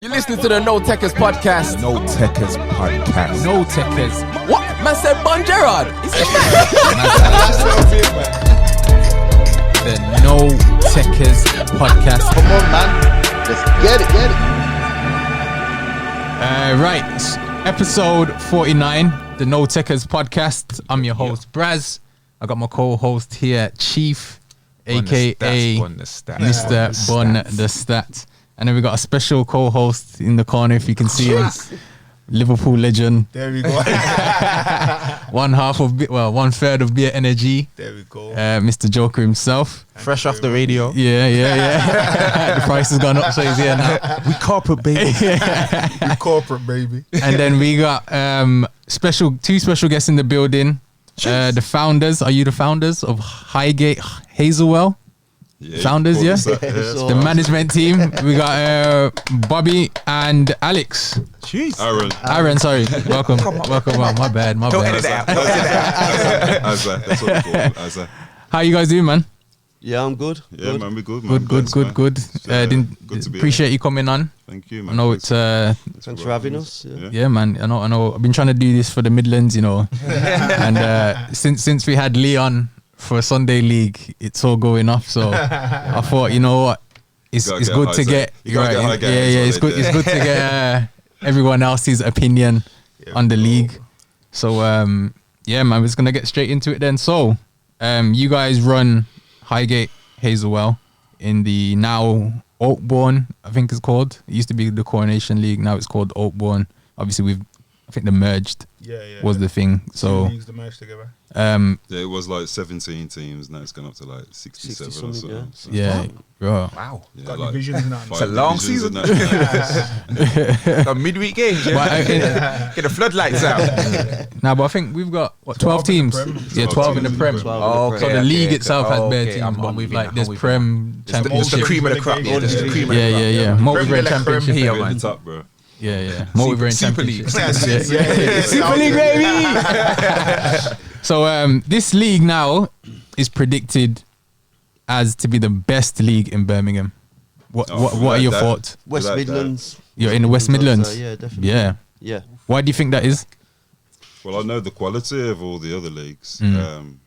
You're listening to the No Tekkers podcast. No Tekkers podcast. No Tekkers. What? Man said Bon Gerard. Is it The No Tekkers podcast. Come on, man. Let's get it. Right. Episode 49, the No Tekkers podcast. I'm your host, Braz. I got my co-host here, Chief, aka Mr. Bun the Stat. And then we got a special co-host in the corner, if you can see him. Liverpool legend. There we go. One third of Beer Energy. There we go. Mr. Joker himself. Fresh off the radio. Yeah. The price has gone up, so he's here now. We corporate, baby. We corporate, baby. And then we got two special guests in the building. The founders. Are you the founders of Highgate Hazewell? Yeah, Founders, yeah? The management team. We got Bobby and Alex. Jeez. Aaron, sorry. Welcome. Well, my bad. Don't edit that. Aza, that's what we call him, Aza. How you guys doing, man? Yeah, I'm good. Yeah, man, we're good, man. Good. Good Good to be appreciate you coming on. Thank you, I man. know it's Thanks for having us. yeah, man. I know. I've been trying to do this for the Midlands, and since we had Leon for Sunday League, it's all going off. So I thought, you know what, it's good to get right. It's good to get everyone else's opinion on the league. So yeah, man, we're just gonna get straight into it then. So you guys run Highgate Hazewell in the now Oakbourne, I think it's called. It used to be the Coronation League. Now it's called Oakbourne. Obviously, I think the merged was the thing. So leagues the merged together. It was like 17 teams. Now it's gone up to like 67 or so. Yeah, bro. Wow. Yeah, Got like divisions now. It's a long divisions season. and that. Got midweek games. Yeah. Get the floodlights out. Now, but I think we've got 12 teams. Yeah, 12 in the Prem. Oh, So the league itself has bare teams, but with like there's Prem It's the Championship. cream of the crop. Yeah, it's the cream of the crop. Yeah. Multi-brand Championship. Here, We're man. at the top, bro. Yeah. Multi-brand Super Championship. League. Super League, baby. So this league now is predicted as to be the best league in Birmingham. What are your thoughts? West Without Midlands. You're in the West Midlands. Yeah, definitely. Yeah. Why do you think that is? Well, I know the quality of all the other leagues, and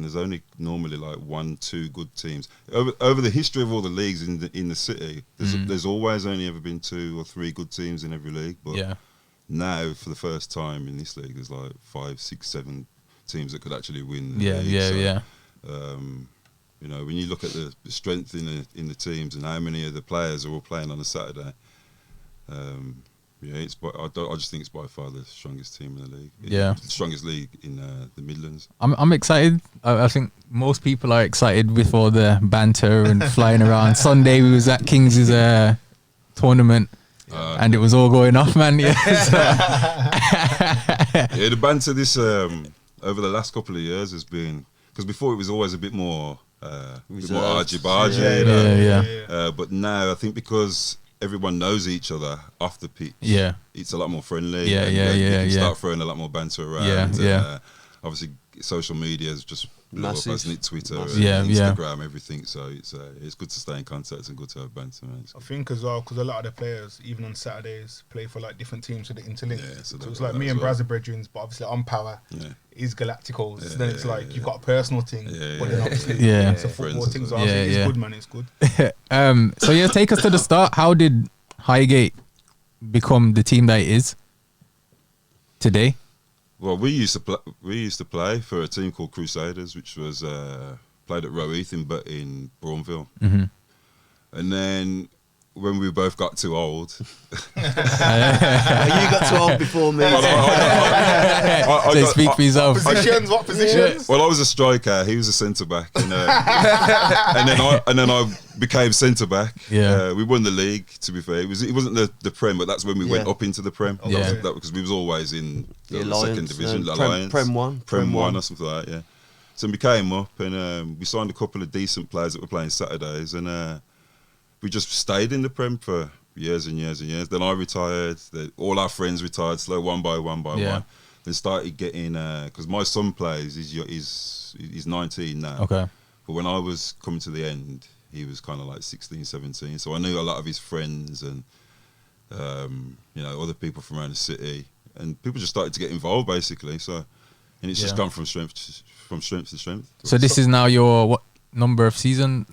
there's only normally like 1-2 good teams over the history of all the leagues in the city. There's always only ever been 2 or 3 good teams in every league, but now for the first time in this league, there's like 5, 6, 7 teams that could actually win. The league. You know, when you look at the strength in the teams and how many of the players are all playing on a Saturday. I just think it's by far the strongest team in the league. Yeah. The strongest league in the Midlands. I'm excited. I think most people are excited with all the banter and flying around. Sunday we was at Kings' tournament and it was all going off, man. Yeah, the banter this over the last couple of years has been, because before it was always a bit more argy-bargy. But now I think because everyone knows each other off the pitch. Yeah, it's a lot more friendly. You can start throwing a lot more banter around. Obviously, social media is just blew up, hasn't it? Twitter, Instagram, everything. So it's good to stay in contact and good to have banter. Man. I think as well, because a lot of the players, even on Saturdays, play for like different teams with the interlink. So it's like me and Braz are brethrens, but obviously on Power is Galacticos. Then it's like you've got a personal thing, but then obviously it's a football thing. So it's good, man. It's good. So take us to the start. How did Highgate become the team that it is today? Well, we used to play for a team called Crusaders, which was played at Roe Heath in Bourneville. And then when we both got too old, You got too old before me. Speak for yourself. What positions? Well, I was a striker. He was a centre back, and then I became centre back. We won the league. To be fair, it wasn't the Prem, but that's when we went up into the Prem. That because we was always in the second division, Alliance, Prem 1 or something like that. Yeah. So we came up, and we signed a couple of decent players that were playing Saturdays, and we just stayed in the Prem for years and years and years. Then I retired. All our friends retired, slow one by one. Then started getting because my son plays. He's 19 now. Okay. But when I was coming to the end, he was kind of like 16, 17. So I knew a lot of his friends and other people from around the city, and people just started to get involved basically. So, and it's just gone from strength to strength. So this is now your what number of season?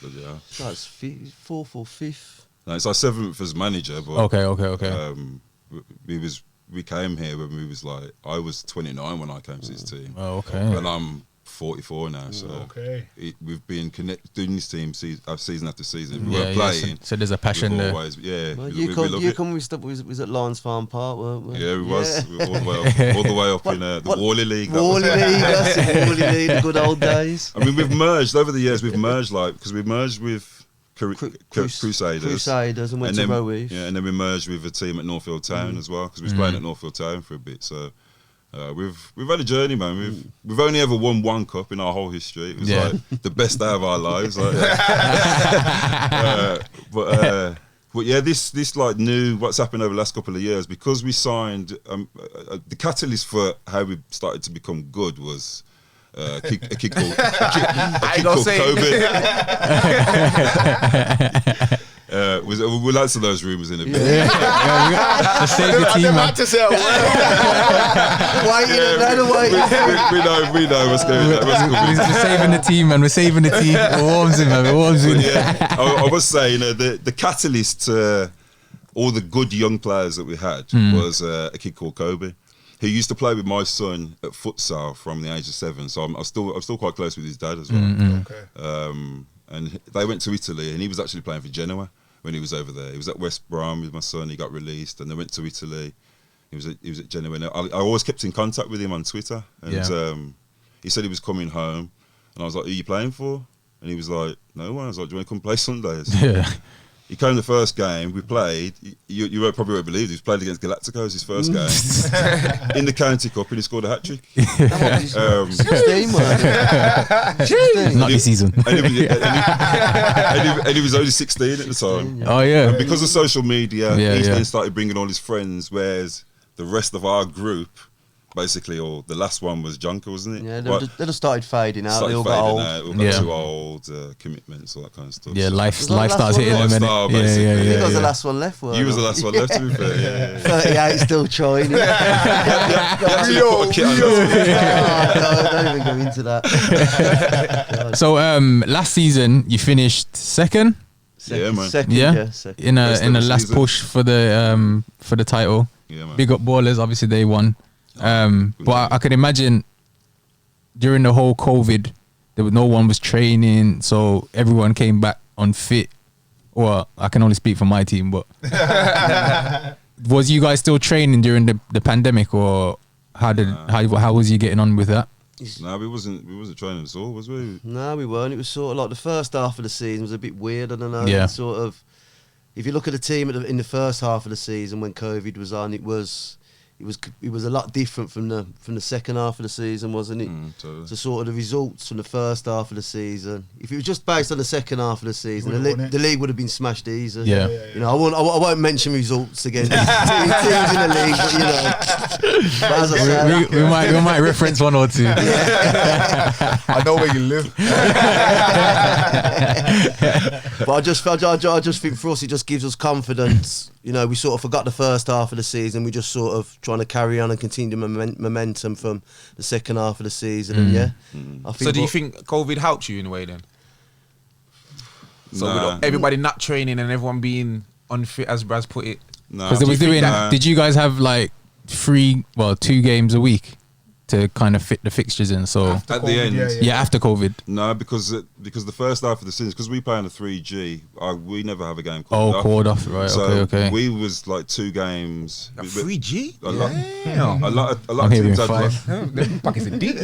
Yeah. That's fourth or fifth. No, it's our 7th as manager. But, Okay. We came here when we was like, I was 29 when I came to this team. Oh, okay. And I'm 44 now, so we've been doing this team season after season. We weren't playing. So there's a passion there. Always, Well, you come with stuff. Was at Lions Farm Park, weren't we? Yeah, we was. We were all the way up in the Wally League. Wally League, that's it, Wally League, the good old days. I mean, we've merged over the years. We've merged because we merged with Crusaders and went to Row Reef. Yeah, and then we merged with a team at Northfield Town as well, because we was playing at Northfield Town for a bit. So we've had a journey, man. We've only ever won one cup in our whole history. It was like the best day of our lives. Like, but yeah, this like new what's happened over the last couple of years, because we signed the catalyst for how we started to become good was. A kid called Kobe. We'll answer those rumours in a bit. Let's save the team, man. We know what's going on. We're saving the team, man. We're saving the team. It warms him, man. It warms him. I was saying the catalyst to all the good young players that we had was a kid called Kobe. He used to play with my son at futsal from the age of 7, so I'm still quite close with his dad as well. And they went to Italy, and he was actually playing for Genoa when he was over there. He was at West Brom with my son. He got released, and they went to Italy. He was at Genoa. And I always kept in contact with him on Twitter, and he said he was coming home, and I was like, "Who are you playing for?" And he was like, "No one." I was like, "Do you want to come play Sundays?" Yeah. He came the first game, we played, you probably won't believe it, he played against Galacticos his first game, in the County Cup, and he scored a hat-trick. 16, man. Not this season. And he was only 16 at the time. Oh, yeah. And because of social media, he then started bringing all his friends, whereas the rest of our group, basically, or the last one was Junker, wasn't it? Yeah, they just started fading out. They all got old. All got too old, commitments, all that kind of stuff. Yeah, so. life starts hitting them. Yeah. You was the last one left, weren't you? Was the last one left, to be fair. Yeah. 38, still trying. Don't even go into that. So, last season you finished second. Man. Second. In a last season. push for the title. Yeah, man. Big up Ballers, obviously they won. But I can imagine during the whole COVID, no one was training, so everyone came back unfit. Well, I can only speak for my team, but was you guys still training during the pandemic, or how was you getting on with that? No, we wasn't training at all, was we? No, we weren't. It was sort of like the first half of the season was a bit weird. I don't know. Yeah. Sort of. If you look at the team in the first half of the season when COVID was on, it was a lot different from the second half of the season, wasn't it? Totally. So sort of the results from the first half of the season. If it was just based on the second half of the season, the league would have been smashed easy. Yeah. You know, I won't mention results against teams in the league, but you know. But as I said, we might reference one or two. I know where you live. But I just think for us it just gives us confidence. You know, we sort of forgot the first half of the season. We just sort of trying to carry on and continue the momentum from the second half of the season. And I think. So do you think COVID helped you in a way then? So Nah. with everybody not training and everyone being unfit, as Braz put it. No. Because they was doing. Did you guys have like 2 games a week to kind of fit the fixtures in? So After at COVID, the end, after COVID. No, because the first half of the season, because we play on a 3G, we never have a game Oh, called called off, right? So okay. we was like 2 games. A 3G? A lot I'm of hearing teams had 5. Them pockets are deep.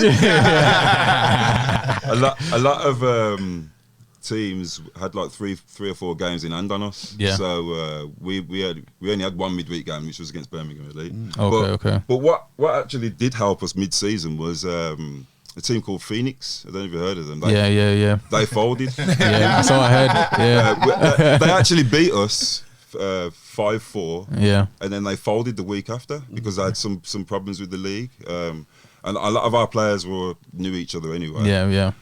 a lot of teams had like 3 or 4 games in hand on us. Yeah. So we only had 1 midweek game, which was against Birmingham Elite. Okay. But what actually did help us mid-season was a team called Phoenix. I don't know if you heard of them. They folded. Yeah, so I heard. Yeah. They actually beat us 5-4. Yeah. And then they folded the week after because they had some problems with the league. And a lot of our players knew each other anyway. Yeah.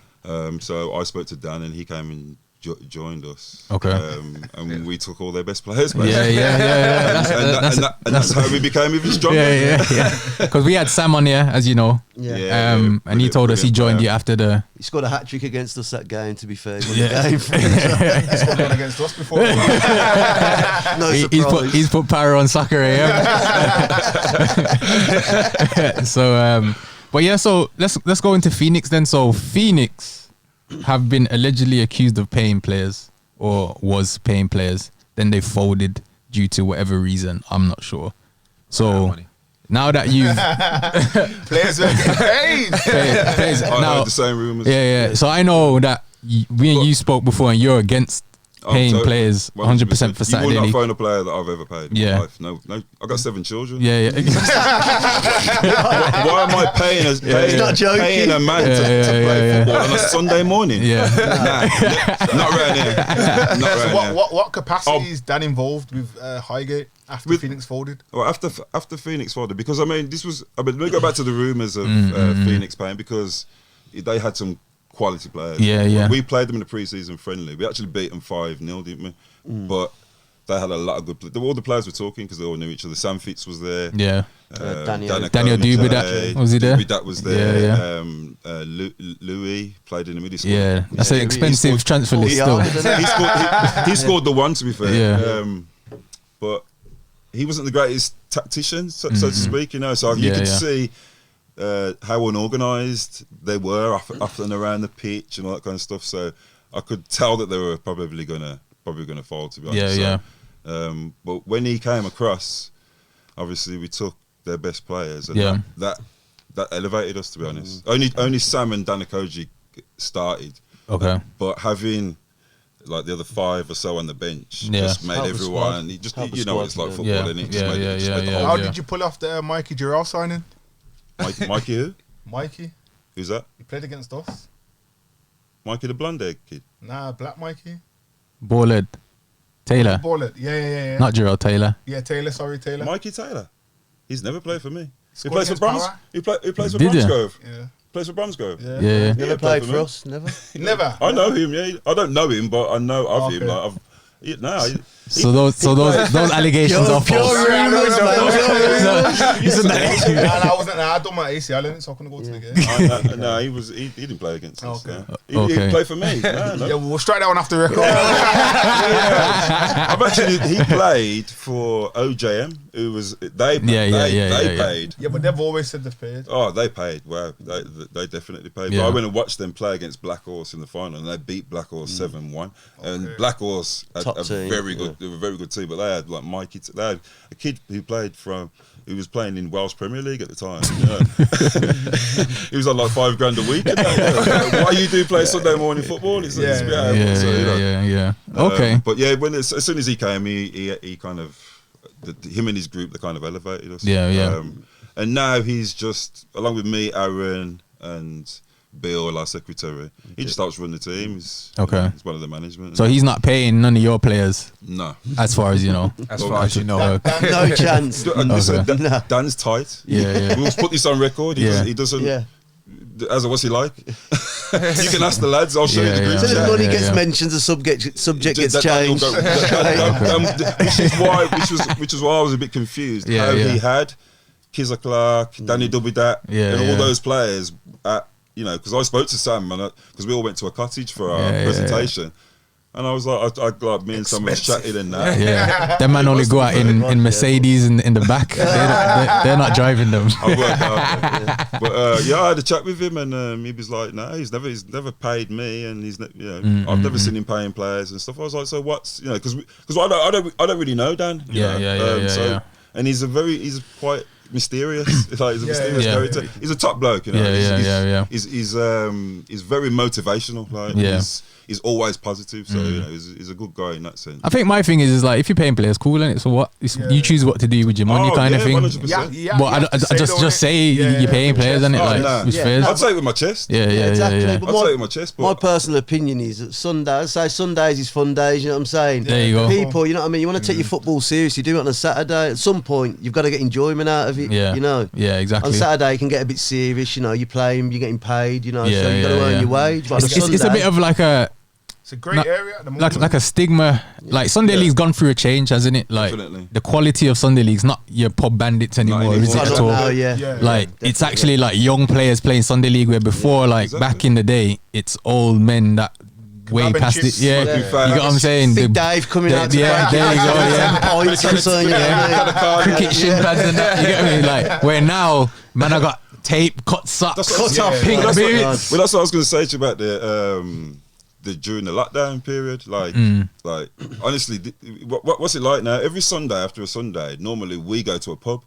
So I spoke to Dan, and he came and joined us. Okay. And we took all their best players. Yeah. That's how we became even stronger. Yeah. Because we had Sam on here, as you know. And he told us he joined you after the. He scored a hat trick against us that game. To be fair, He scored one against us before. No surprise. He's put power on soccer AM. So but yeah, so let's go into Phoenix then. So Phoenix have been allegedly accused of paying players, or was paying players, then they folded due to whatever reason, I'm not sure. So now that you've Players are getting paid. players, I now, heard the same rumours. yeah. So I know that we and you spoke before, and you're against paying players 100% for Saturday You will not League. find a player that I've ever paid in my life. No. I've got 7 children. Yeah. Why am I paying paying a man to play football on a Sunday morning? Yeah. Nah, not right here. Not right here. What capacity is Dan involved with Highgate after Phoenix folded? Well, after Phoenix folded, because let me go back to the rumours of Phoenix paying, because they had some quality players. Yeah. We played them in the pre-season friendly. We actually beat them 5-0, didn't we? But they had a lot of good. All the players were talking because they all knew each other. Sam Fitz was there. Yeah. Daniel Dubidat, was he there? Dubidat was there. Yeah. Louis played in the middle school. Yeah, that's an expensive transfer list still. He scored the one, to be fair. Yeah. But he wasn't the greatest tactician, so to speak, you know. So you could see how unorganised they were up and around the pitch and all that kind of stuff. So I could tell that they were probably gonna fall, to be honest. Yeah. But when he came across, obviously we took their best players, and that elevated us, to be honest. Only Sam and Danakoji started. Okay. But having like the other 5 or so on the bench just made everyone. He just, you know, it's like football, and it just made it. How did you pull off the Mikey Giral signing? Mikey who? Mikey. Who's that? He played against us. Mikey the blonde-haired kid. Nah, Black Mikey. Ballard. Taylor. Ballard. Yeah. Not Gerald Taylor. Yeah, Taylor. Sorry, Taylor. Mikey Taylor. He's never played for me. He Scored plays for against Bromsgrove. He plays for Did ya? Bromsgrove. Yeah. Plays for Bromsgrove. Yeah. Never played for us. Never. Never. I know him. Yeah, I don't know him, but I know of him. Like, So those allegations are false. I done my ACL in it, so I couldn't go to the game. No, he didn't play against us. Okay. He played for me. No. Yeah, we'll strike that one off the record. He played for OJM, who was they paid. Yeah, but they've always said they've paid. Oh, they paid. Wow, they definitely paid. Yeah. But I went and watched them play against Black Horse in the final, and they beat Black Horse 7-1. And Black Horse had a very good team, but they had like Mikey. They had a kid who was playing in Welsh Premier League at the time. He was on like $5,000 a week. Why you do play Sunday morning football? It's Yeah. Okay. But yeah, as soon as he came, he kind of him and his group, they kind of elevated us. Yeah. And now he's just, along with me, Aaron, and Bill, our secretary, he just helps run the team. He's one of the management. So he's not paying none of your players? No. As far as you know? As far as you know. No chance. Dan's tight. Yeah. We'll put this on record. He doesn't. Yeah. Asa, what's he like? You can ask the lads. I'll show you the group So chat. the money gets mentioned, the subject gets changed. Which is why I was a bit confused. How he had Kizza Clark, Danny Dubidat, and all those players at, because I spoke to Sam, because we all went to a cottage for our presentation. And I was like, me and Sam was chatting and that. Yeah, them man only go out in Mercedes in the back. They're not driving them. I worked out. But I had a chat with him, and he was like, "No, he's never paid me, and I've never seen him paying players and stuff." I was like, "So what's because I don't really know Dan." Yeah. And he's quite mysterious. He's a mysterious character. He's a top bloke. He's very motivational. Like he's always positive. So he's a good guy in that sense. I think my thing is like, if you're paying players, cool, and so what? You choose what to do with your money, kind of thing. 100%. But I just say you're paying players, and I'd say it with my chest. Exactly. I'd say it with my chest. But my personal opinion is that Sundays is fun days. You know what I'm saying? There you go. People, you know what I mean. You want to take your football seriously. Do it on a Saturday. At some point, you've got to get enjoyment out of it. Yeah. You know. Yeah, exactly. On Saturday, you can get a bit serious. You're playing, you're getting paid. So you got to earn your wage. But it's a bit of like a It's a great area at the moment. like a stigma. Like Sunday League's gone through a change, hasn't it? Like Definitely. the quality of Sunday League's not your pub bandits anymore, is it anymore. at all? Now, Like it's actually like young players playing Sunday League, where before, like back in the day, it's old men that way Kebab and past it. chips. Yeah, Yeah. you get what I'm saying? Big Dave coming out to yeah, play there you go. Yeah. 10 points or something. Cricket shin pads and that. You get what I mean? Like where now, man, I got tape, cut socks, That's what- pink Well, boots. that's what I was going to say to you about the during the lockdown period. Like honestly, what's it like now? Every Sunday after a Sunday, normally we go to a pub,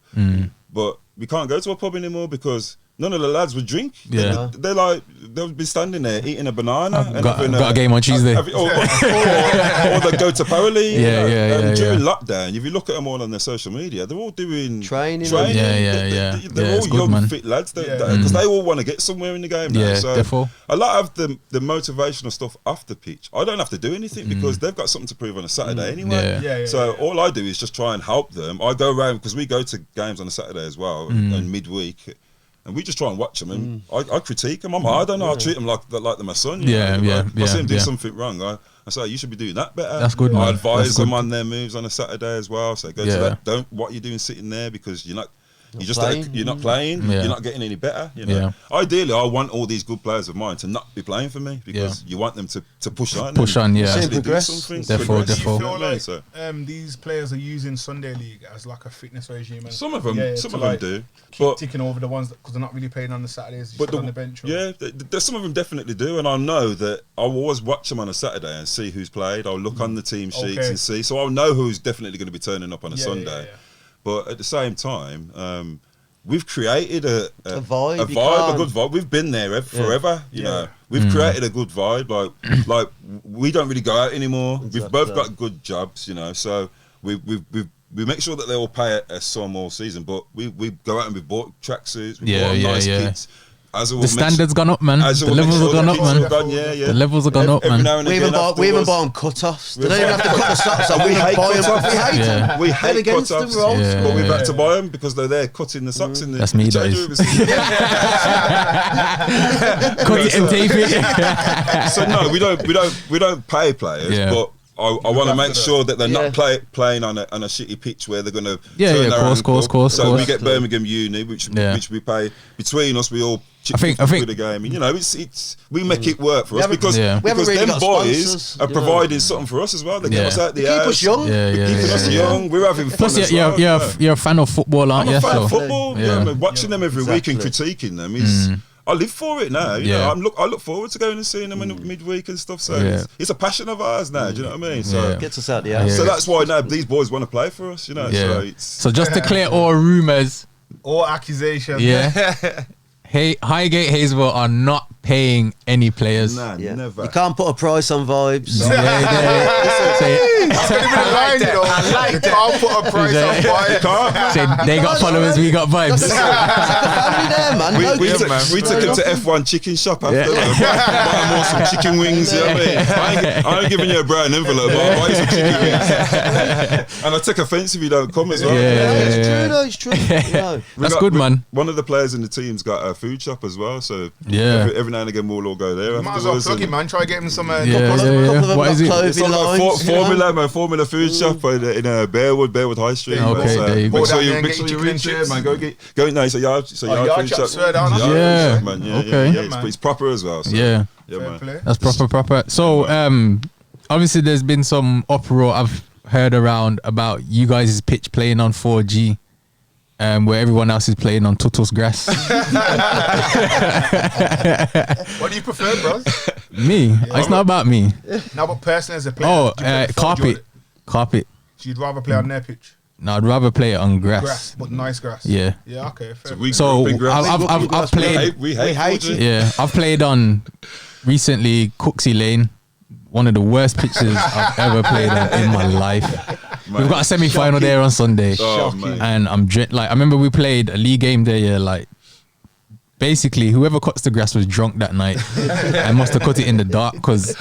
but we can't go to a pub anymore because none of the lads would drink. Yeah. They're like, they'll be standing there eating a banana. and Got having a game on Tuesday. or they go to Power League. Yeah, yeah, during lockdown, if you look at them all on their social media, they're all doing Training. Yeah. They're all it's good, young, man. fit lads because they all want to get somewhere in the game now. Yeah, So therefore. a lot of the motivational stuff off the pitch, I don't have to do anything because they've got something to prove on a Saturday anyway. Yeah. So all I do is just try and help them. I go around because we go to games on a Saturday as well and midweek. And we just try and watch them, and I critique them. I'm hard, I know. I treat them like they're my son. You know? If I see them do something wrong, I say you should be doing that better. That's good, I man. advise That's them good. on their moves on a Saturday as well. So go to that. Don't what you're doing sitting there because you're not. You're not playing. Yeah. You're not getting any better. You know? Yeah. Ideally, I want all these good players of mine to not be playing for me because you want them to push on. Push and on, yeah. actually do Progress. something. Therefore, Do you therefore. feel like So- these players are using Sunday League as like a fitness regime? And Some of them, to like do. keep But ticking over the ones because they're not really playing on the Saturdays. But But on the bench. Or, there's some of them definitely do, and I know that I'll always watch them on a Saturday and see who's played. I'll look on the team sheets Okay. and see, so I'll know who's definitely going to be turning up on a Yeah, Sunday. yeah. But at the same time, we've created a vibe, a you vibe, a can't- good vibe. We've been there forever, you know. We've created a good vibe. Like we don't really go out anymore. We've both got good jobs, you know. So we make sure that they all pay a sum all season. But we go out and we bought tracksuits. We bought nice kits. The standards gone up, man. The levels have gone up, man. The levels have gone up, man. We even buy them cut-offs. They don't even have to cut the socks off. We hate buy them. cut-offs. We hate Yeah. them. We hate against them, cut-offs, we're old school. but we've Yeah. had to buy them because they're there cutting the socks in the. That's me, in the that change is. room. Cut it and tape it. So no, we don't pay players, Yeah. but I want to make sure that they're Yeah. not playing on a shitty pitch where they're going to Yeah, turn yeah, their course. ankle. So course. we get Birmingham Uni, which we pay between us. We all chip I think- with the game, and you know it's we make it work for us haven't- because we haven't really them got boys sponsors, are you know. providing something for us as well. They get Yeah. us out the Keep house. us young. Yeah, They're keeping us young. We're having fun. Plus, as well, you're a fan of football, aren't I'm you? a fan of So- football. Yeah. Yeah, man, watching them every week and critiquing them is. I live for it now. You Yeah. know, I look forward to going and seeing them in the midweek and stuff. So Yeah. it's a passion of ours now. Do you know what I mean? So Yeah. Gets us out the house. so that's why now these boys want to play for us. You know, Yeah. so it's So just to clear all rumors, or accusations. yeah. Hey, Highgate Hazewell are not paying any players. nah, Yeah. never. You can't put a price on vibes. Say it. That's gonna be the line, you know. You can't put a price on why. Say they got followers, we got vibes. Family there, man. No We kids. took him to F1 chicken shop after buy more some chicken wings. You know what I mean? I ain't giving you a brown envelope, but I'll buy you some chicken wings. And I take offence if you don't come as well. It's true, though. It's true. No. That's good, man. One of the players in the team's got a food shop as well, so Yeah. every now and again we'll all go there. Might as well afterwards plug it, and- man. Try get him some. Yeah, Couple of them What got is it? clothing It's on like lines, you know? Formula food shop in Bearwood High Street. Okay, So there you go. make sure Go you down make there sure and you're get in chicken there, and man. chips. Go no, it's a yard yard food shop, shop. swear down. Yard Yeah. shop, man. Yeah, Okay. yeah, man. it's proper as well. So. Yeah, Yeah, Fair man. play. that's proper. So, obviously, there's been some uproar I've heard around about you guys' pitch playing on 4G, where everyone else is playing on Tutu's grass. What do you prefer, bro? Me, it's not about me. Now, but personally as a player, Oh, do you prefer carpet. So you'd rather play on their pitch, No, I'd rather play it on grass. grass, but nice grass. Yeah. Yeah. Okay. Fair. We So grew up in grass. I've played. We hate it. Yeah, I've played on recently Cooksey Lane, one of the worst pitches I've ever played on in my life. We've got a semi-final there on Sunday, Oh, man. and I remember we played a league game there. Yeah, like basically whoever cuts the grass was drunk that night and must have cut it in the dark because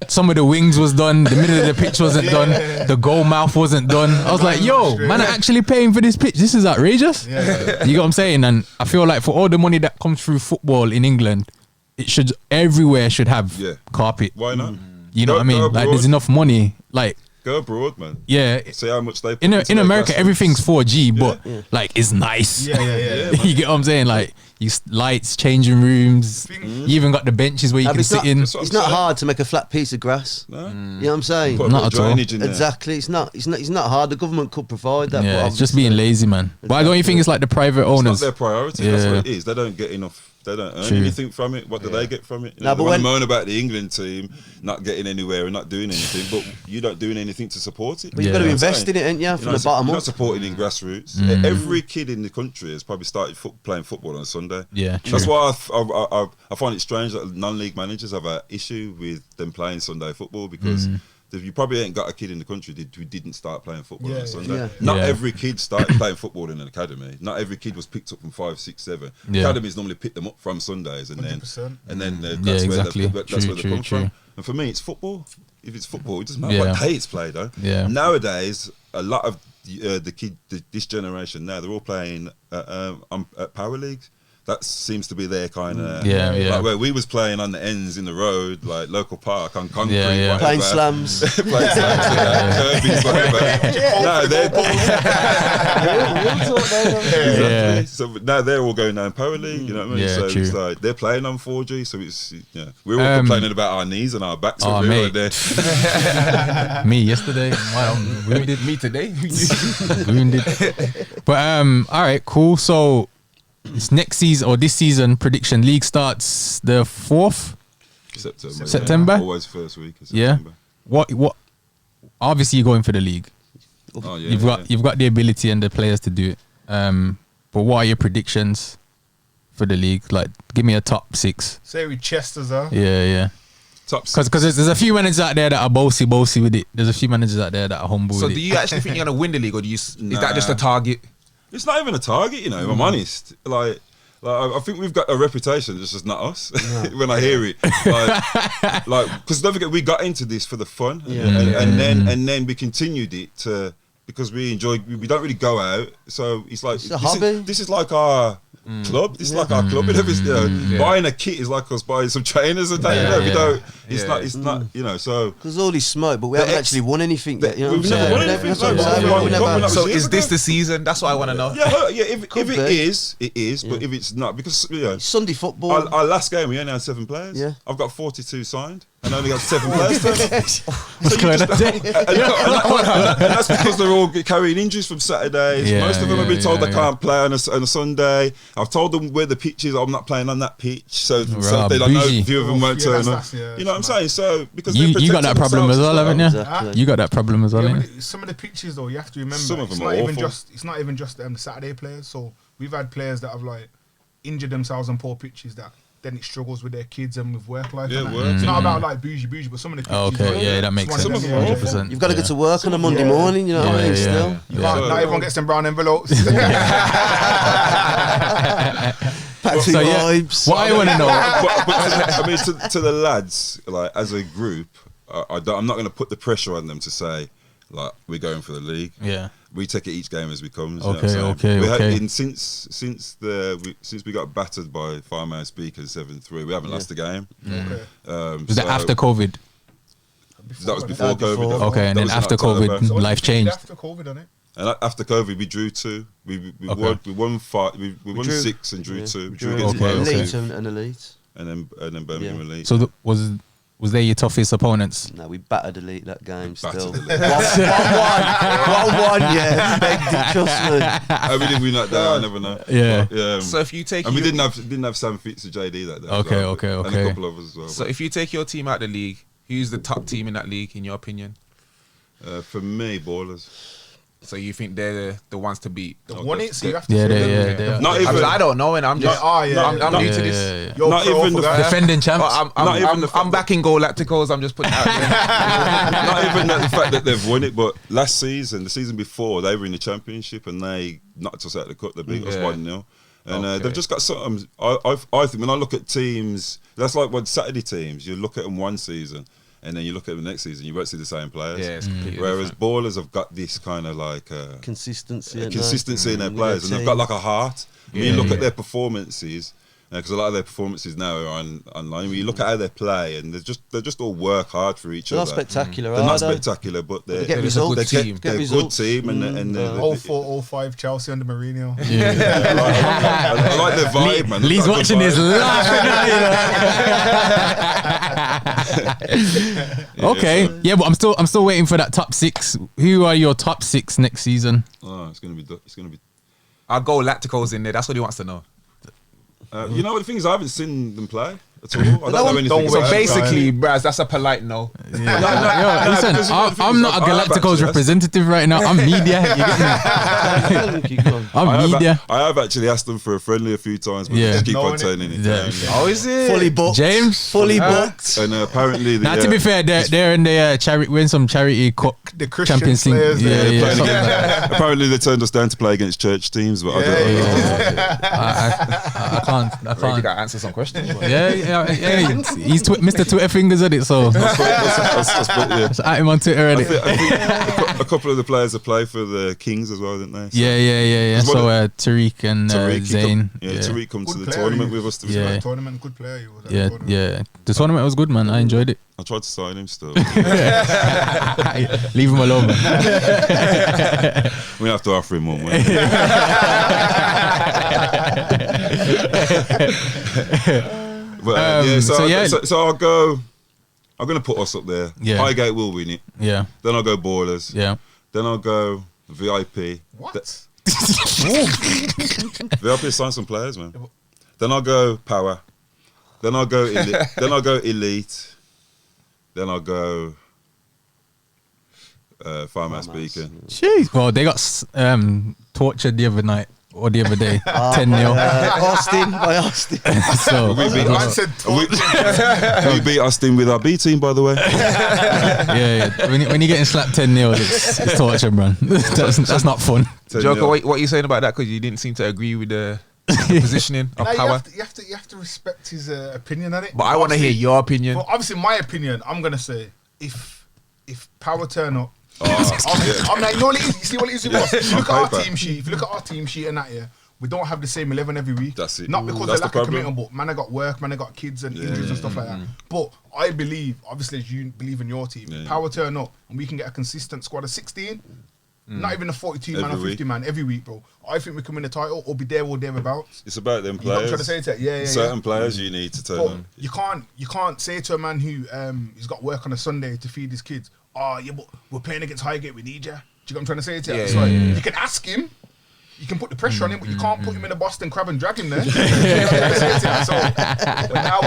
some of the wings was done, the middle of the pitch wasn't done, the goal mouth wasn't done. I was like, yo, man, I'm actually paying for this pitch. This is outrageous. Yeah. You get what I'm saying? And I feel like for all the money that comes through football in England, it should everywhere should have Yeah. carpet. Why not? You know Go- what I mean? go Like, abroad. there's enough money. Like, Go abroad, man. yeah. See how much they put In into their America, grassroots. everything's 4G, but like, it's nice. Yeah. You get what I'm saying? Like, lights, changing rooms. You even got the benches where you Nah, can it's sit not- in. That's what It's I'm not saying. hard to make a flat piece of grass. No? You know what I'm saying? Put a Not bit of at all. drainage in there. Exactly. It's not hard. The government could provide that. Yeah, but it's just obviously- being lazy, man. Why don't you think it's like the private It's not owners? their priority. That's Yeah. what it is. They don't get enough. They don't earn True. anything from it. What do they get from it? You Nah, know, but they want to when- moan about the England team not getting anywhere and not doing anything, but you don't doing anything to support it. But you've got to invest in it, ain't you? From the bottom you're up. not supporting in grassroots. Every kid in the country has probably started playing football on a Sunday. Yeah, That's true. why I find it strange that non-league managers have an issue with them playing Sunday football because you probably ain't got a kid in the country who didn't start playing football on a Sunday. yeah. Not Yeah. every kid started playing football in an academy. Not every kid was picked up from 5, 6, 7. Yeah. Academies normally pick them up from Sundays and 100%. then Yeah, that's exactly. where that's where they True, come true. from. And for me, it's football. If it's football, it doesn't matter Yeah. what day it's played. Though. Yeah. Nowadays, a lot of this generation now, they're all playing at power leagues. That seems to be their kind of Yeah. Like where we was playing on the ends in the road, like local park on concrete, Yeah. whatever. Playing slams. Playing slams, Kirby's, whatever. No, Yeah. so now they're all going down power league. You know what I mean? Yeah, So true. it's like they're playing on 4G. So it's we're all complaining about our knees and our backs. Oh, over mate. there. Me yesterday. Wow, wounded. Me today. Wounded. But all right, cool. So it's next season or this season prediction league starts the 4th. September? Always first week. Of Yeah. September. What? Obviously, you're going for the league. Oh yeah. You've got the ability and the players to do it. But what are your predictions for the league? Like, give me a top 6. Say with Chester's, huh? Yeah. Top six. Because there's a few managers out there that are bossy with it. There's a few managers out there that are humble So with do it. you actually think you're gonna win the league, or is that just a target? It's not even a target, you know. If I'm honest, like I think we've got a reputation. It's just not us. When I hear it, like because don't forget we got into this for the fun, and then we continued it to because we enjoy. We don't really go out, so it's like a hobby. This is like our club. This is like our club. Buying a kit is like us buying some trainers and that. We don't. It's not. You know. So Because all this smoke, but we haven't actually won anything yet. You know what I'm we've saying? never won anything. That's what I'm No, saying. no, We no, never- no, So years is this ago. the season? That's what I want to know. Yeah. If Could it be. is, it is. But if it's not, because Sunday football. our last game we only had 7 players. Yeah. I've got 42 signed and I only got 7 players. What's going on there? And that's because they're all carrying injuries from Saturdays. Yeah, Most of them have been told they yeah. can't play on a Sunday. I've told them where the pitch is. I'm not playing on that pitch, so Right, they don't know. bougie. A few of them won't Yeah, turn up. that's- yeah, You know what I'm it's saying? So because You they're got that protecting problem as well, themselves haven't you? Exactly. You got that problem as well, Yeah, ain't but you? some of the pitches though, you have to remember. Some of it's them not are even awful. just. It's not even just the Saturday players. So we've had players that have like injured themselves on poor pitches that then it struggles with their kids and with work life. Yeah, and that. work. It's not about like bougie, but some of the pitches. Oh, okay, like, yeah, that it's makes one of sense. them, yeah. 100%. You've got to go to work on a Monday morning, you know what I mean? Yeah, Still. yeah. You can't, not everyone gets them brown envelopes. Patsy So, yeah, vibes. what I want to know. I mean, to the lads, like as a group, I'm not going to put the pressure on them to say, like, we're going for the league. Yeah. We take it each game as we come. Okay. Since we got battered by Farmhouse Beacons 7-3, we haven't lost a game. Okay. Was that after COVID? That was before Before. COVID. Okay, and That then was in after October. COVID, So what life did you do changed. After COVID, on it. And after COVID, we drew 2. We won 5. We won drew- 6 and drew 2. We drew Drew against Okay, Wales Elite and Elite. and then Birmingham Yeah. Elite. So was they your toughest opponents? No, we battered Elite that game Battered still. Elite. 1-1, yeah. Begged it, trust me. How we didn't win that day, I never know. Yeah. But, So if you take and we your- didn't have Sam Fitz or JD that day. as Okay, well, okay, And okay. a couple of us as well. So if you take your team out of the league, who's the top team in that league in your opinion? For me, Ballers. So you think they're the ones to beat? They won it, so you have to Yeah, say they them. are. Not I mean, even. I don't know, and I'm just I'm new to this. Yeah. You're Not pro even for the that. Defending champs. I'm, even the fact I'm backing Galacticos. I'm just putting it out there. Not even the fact that they've won it, but last season, the season before, they were in the championship and they knocked us out of the cup. They beat us Yeah. 1-0. And Okay. they've just got something. I think when I look at teams, that's like when Saturday teams, you look at them one season and then you look at them next season, you won't see the same players. Yeah, it's completely Whereas different. Ballers have got this kind of like Consistency. consistency in their With players, their and they've got team. like a heart. When you Yeah, look yeah. at their performances, because a lot of their performances now are online. When you look at how they play, and they just all work hard for each They're other. not spectacular, They're not they? spectacular, but They they're get results. They're a good team, and all 4, all 5 Chelsea under Mourinho. I like their vibe, man. Lee's They've got a watching good his vibe. laughing. Okay, yeah, but I'm still waiting for that top 6. Who are your top 6 next season? Oh, it's gonna be. I'll go Lacticos in there. That's what he wants to know. You know what the thing is, I haven't seen them play at all. I don't know anything. So about them. basically, Braz, that's a polite no. Yo, listen, I'm not a Galacticos representative right now. I'm media. You get me? I'm media. I have actually asked them for a friendly a few times, but Yeah. they just keep No, on innit? turning it Yeah. down. Oh, is it? Fully booked. James? Fully booked. And apparently, Now, to be fair, they're in the charity, win some charity cup, The Christian Champions League. players, Yeah, they're yeah. playing something against- like that. apparently they turned us down to play against church teams, but I don't know. I can't. You got to answer some questions. bro. Yeah. He's Mr. Twitter fingers at it, so That's yeah. just at him on Twitter I at it. think a couple of the players that play for the Kings as well, didn't they? So Yeah. There's one So Tariq and Tariq, Zayn. Tariq come to Good the player, tournament he- with us. To be Yeah. fair. Tournament, good player. He was at the Yeah. tournament. The tournament was good, man. I enjoyed it. I tried to sign him still. Leave him alone, man. We have to offer him more money. But so I'll go. I'm gonna put us up there. Yeah. Highgate will win it. Yeah. Then I'll go Ballers. Yeah. Then I'll go VIP. What? VIP signed some players, man. Then I'll go Power. Then I'll go Elite. Then I'll go Elite. Then I'll go Farmhouse Beacon. Jeez. Well, they got tortured the other night or the other day. 10-0. Austin by Austin. So We beat, Man said we beat Austin with our B team, by the way. yeah. When you're getting slapped 10-0, it's torture, man. That's not fun. Joker, what are you saying about that? Because you didn't seem to agree with the positioning of Nah, Power. you have to respect his opinion on it. But I want to hear your opinion. Well, obviously, my opinion, I'm gonna say if Power turn up, I'm like, you know what it is. You see what it is with us. If you look at our team sheet, and that, yeah, we don't have the same 11 every week. That's it. Not because That's of lack the of problem. commitment, but man, I got work, man, I got kids and injuries and stuff like that. But I believe, obviously, as you believe in your team, Power turn up and we can get a consistent squad of 16. Not even a 42 man or Every 50 man every week, bro. I think we can win the title or be there or thereabouts. It's about them You know what I'm players. trying to say to that? Yeah. Certain players you need to turn But on. you can't say to a man who he's got work on a Sunday to feed his kids, oh yeah, but we're playing against Highgate, we need you. Do you know what I'm trying to say to you? Yeah, It's yeah, like, yeah. you can ask him, you can put the pressure on him, but you can't put him in a Boston crab and drag him there. You know what I'm trying to say to you? So, but now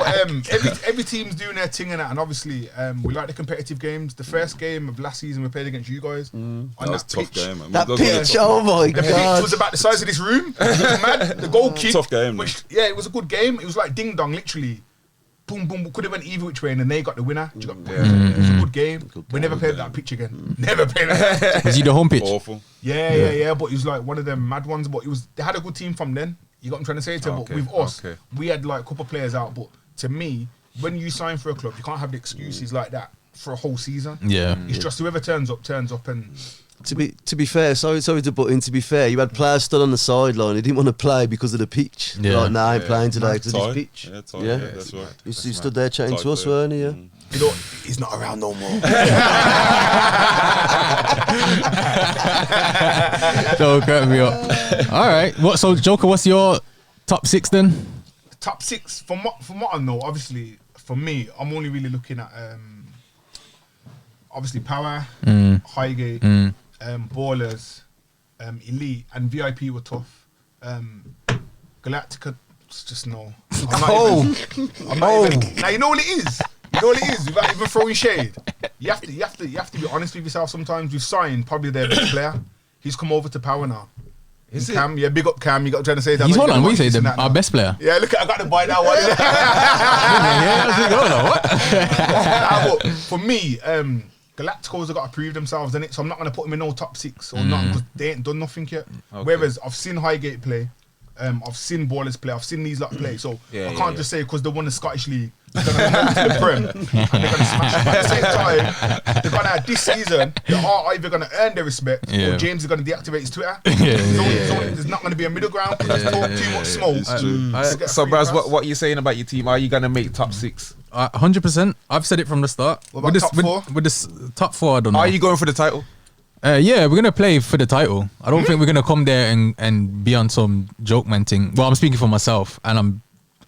every team's doing their thing and that, and obviously we like the competitive games. The first game of last season we played against you guys on That was a tough pitch. game, man. That was a pitch, tough- oh my The pitch god. was about the size of this room. It was mad. The goal kick. Tough game, It was a good game. It was like ding dong, literally. Boom, boom. Could have went either which way, and then they got the winner. It was a good game. We never played that pitch again. Never played that. Was you the home pitch? Awful. Yeah. But it was like one of them mad ones. But they had a good team from then. You got what I'm trying to say to you? But with us, we had like a couple of players out. But to me, when you sign for a club, you can't have the excuses like that for a whole season. Yeah. It's just whoever turns up, and To be fair, sorry to butt in. To be fair, you had players stood on the sideline. He didn't want to play because of the pitch. Yeah. Like, nah, I ain't playing today because of Tight. this pitch. Yeah, tight. Yeah. Yeah, that's right. He stood there chatting Tight to us, player. weren't he? Yeah. you know, he's not around no more. So crack me up. All right. So Joker, what's your top 6 then? Top 6 from what I know, obviously for me, I'm only really looking at obviously Power, Highgate, Ballers, Elite, and VIP were tough. Galactica, it's just no. I'm not even, now you know what it is. Without even throwing shade, you have to be honest with yourself. Sometimes we've signed probably their best player. He's come over to Power now. Is it? Cam, yeah, big up Cam. You got trying to say that. He's but hold you on. gotta What you watch say? this and that Our now. best player. Yeah, look, I got to buy that one. Nah, but for me, Galacticos have got to prove themselves in it, so I'm not going to put them in no top 6 or nothing because they ain't done nothing yet. Okay. Whereas I've seen Highgate play, I've seen ballers play. I've seen these lot play. So Yeah, I can't just say because they won the Scottish League, they're going to go to the Prem and they're going to smash it. But at the same time, they're going to, this season, they are either going to earn their respect or James is going to deactivate his Twitter. There's not going to be a middle ground because there's too much smoke. So, Braz, what are you saying about your team? Are you going to make top 6? 100%. I've said it from the start. What about top 4? With this top 4, I don't know. Are you going for the title? Yeah, we're gonna play for the title. I don't think we're gonna come there and be on some joke man thing. Well, I'm speaking for myself, and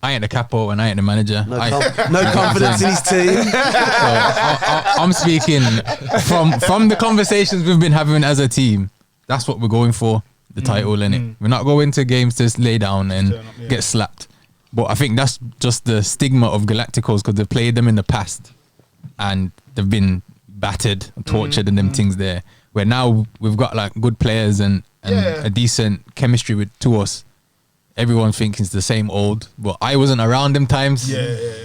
I ain't the capo and I ain't the manager. No confidence in his team. So I'm speaking from the conversations we've been having as a team. That's what we're going for, the title, innit? We're not going to games to lay down and get slapped. But I think that's just the stigma of Galacticos because they've played them in the past and they've been battered, tortured, and them things there. Where now we've got like good players and a decent chemistry to us. Everyone thinks it's the same old, but I wasn't around them times. You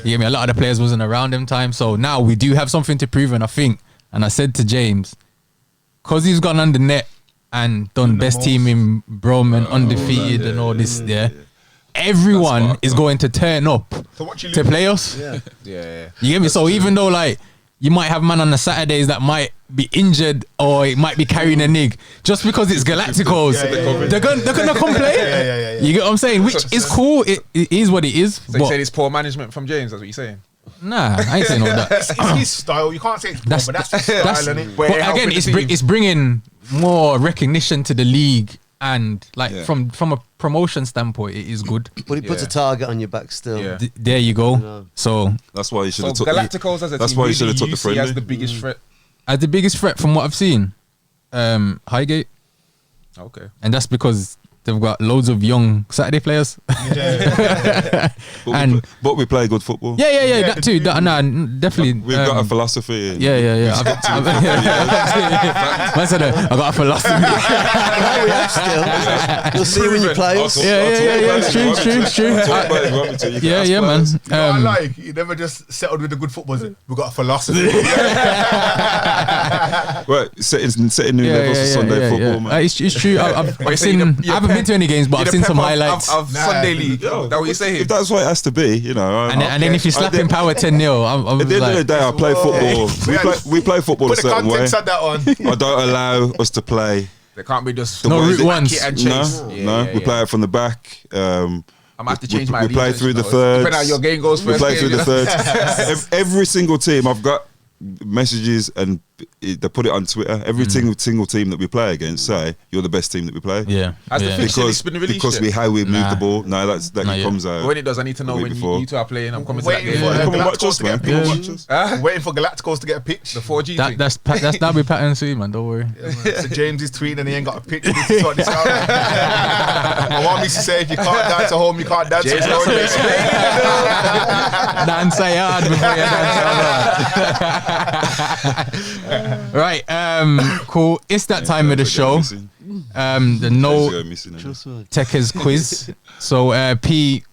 get me? A lot of the players wasn't around them times. So now we do have something to prove, and I think, and I said to James, because he's gone on the net and done best team in Brom and undefeated and all this everyone is going to turn up to play us. You get me? So even though like you might have man on the Saturdays that might be injured or it might be carrying a nig, just because it's Galacticos, they're gonna come play. You get what I'm saying? Which is cool. It is what it is. So you saying it's poor management from James? That's what you're saying? Nah, I ain't saying all that. It's his style. You can't say it's poor, but that's his style, isn't it? But again, it's bringing more recognition to the league. And like from a promotion standpoint, it is good. But he puts a target on your back still. There you go. So that's why you should have took Galacticos as a that's team. why you should have took the friendly. As the biggest threat. As the biggest threat from what I've seen, Highgate. Okay. And that's because they've got loads of young Saturday players. But we play good football. Yeah, that too. Definitely. We've got a philosophy. Yeah. I got a philosophy. You'll see when you play us. It's true. Yeah, man. I like you never just settled with the good football. We've got a philosophy. Right, setting new levels for Sunday football, man. It's true. I've seen. I haven't been to any games, but I've seen some highlights of Sunday League. That's what you're saying. If that's what it has to be, you know. And then if you slap in power 10-0, at the end of the day, I play football. We play football a certain way. I don't allow us to play. There can't be just no route ones. No, we play it from the back. I'm gonna have to change my. We play through the thirds. Depending on how your game goes first. We play through the thirds. Every single team, I've got messages and they put it on Twitter. Every single team that we play against say you're the best team that we play. Has the fixture list been released? Because how we move the ball. No, that comes out. When it does, I need to know when you two are playing. I'm coming to that game. Come and watch us, man. Come and watch us. Waiting for Galacticos to get a pitch. The 4G thing. That'll be pattern soon, man. Don't worry. So James is tweeting and he ain't got a pitch. This is what this out. I want me to say if you can't dance at home, you can't dance at home. Dance hard before you dance. Right, cool. It's that time of the show. The Tekkers Quiz. So, P,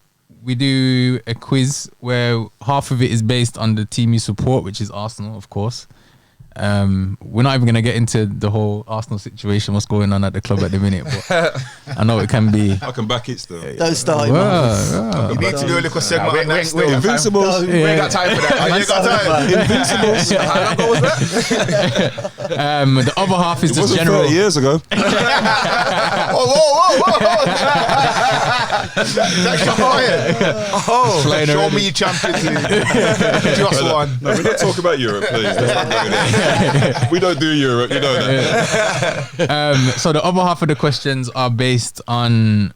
we do a quiz where half of it is based on the team you support, which is Arsenal, of course. We're not even going to get into the whole Arsenal situation, what's going on at the club at the minute, but I know it can be. I can back it still. Don't start it, man. You need to do a little segment on that still. Invincibles. We ain't got time for that. You ain't got time. Invincibles. How long ago was that? The other half is It just wasn't general. 30 years ago. Whoa. That's your fire. Show me your Champions League. Just one. No, we don't talk about Europe, please. That's not going in. We don't do Europe, you know that. So the other half of the questions are based on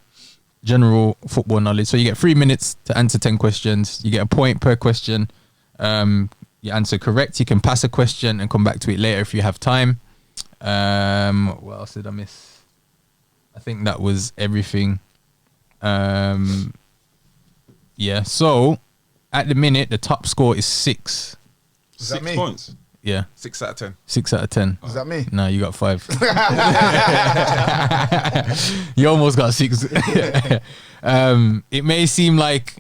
general football knowledge. So you get 3 minutes to answer 10 questions. You get a point per question. You answer correct. You can pass a question and come back to it later if you have time. What else did I miss? I think that was everything. Yeah. So at the minute, the top score is 6. Is that 6 me? points. Yeah. 6 out of 10. 6 out of 10. Is that me? No, you got 5. You almost got 6. It may seem like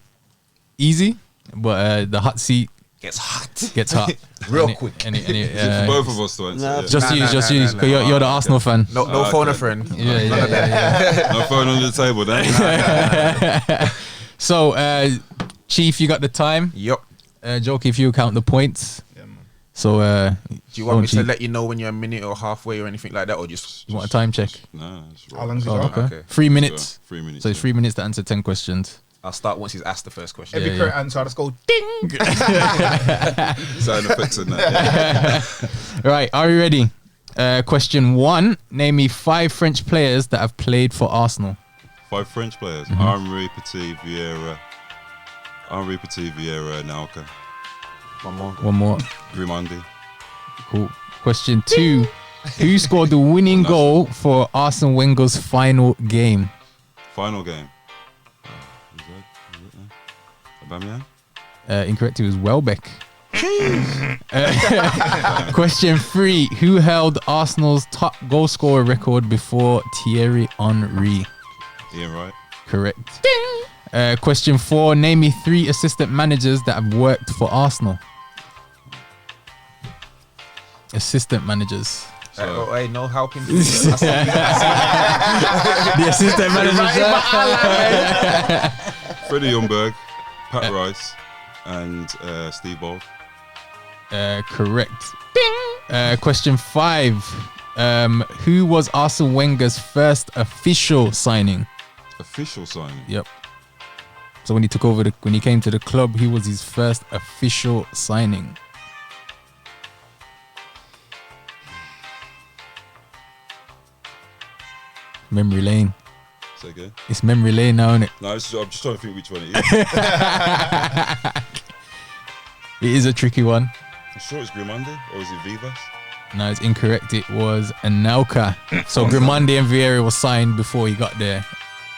easy, but the hot seat Gets hot. Gets hot. Real quick. Is it for both of us to answer? Nah, Yeah. Just Nah, use, nah, just nah, use. nah, 'Cause you're the Arsenal fan. No phone a friend. Yeah. No phone under the table then. So, Chief, you got the time. Yep. Jokey, if you count the points. Yeah, man. So, Do you want me to Chief. let you know when you're a minute or halfway or anything like that, or just You want a time check? No, it's How right. long is it? Oh, got? okay. Okay. 3 minutes. 3 minutes. So it's 3 minutes to answer 10 questions. I'll start once he's asked the first question. Every Yeah, correct answer, I just go ding. Sound effects and that. Yeah. Right, are you ready? Question 1. Name me 5 French players that have played for Arsenal. 5 French players. Henri, Petit, Vieira. Henri, Petit, Vieira, Nauka. One more. Grimandi. Cool. Question 2. Who scored the winning goal for Arsene Wenger's final game? Final game. Who's that? Aubameyang? Incorrect, it was Welbeck. Question 3. Who held Arsenal's top goal scorer record before Thierry Henry? Ian Wright. Correct. Question 4. Name me 3 assistant managers that have worked for Arsenal. Assistant managers. Hey, no helping. The assistant managers. Freddie Ljungberg, Pat Rice, and Steve Bold. Correct. Question 5. Who was Arsene Wenger's first official signing? Official signing. Yep. So when he took over, when he came to the club, he was his first official signing. Memory lane. Say again. It's memory lane now, isn't it? No, I'm just trying to think which one it is. It is a tricky one. I'm sure it's Grimandi, or is it Vivas? No, it's incorrect. It was Anelka. So Grimandi and Vieira was signed before he got there.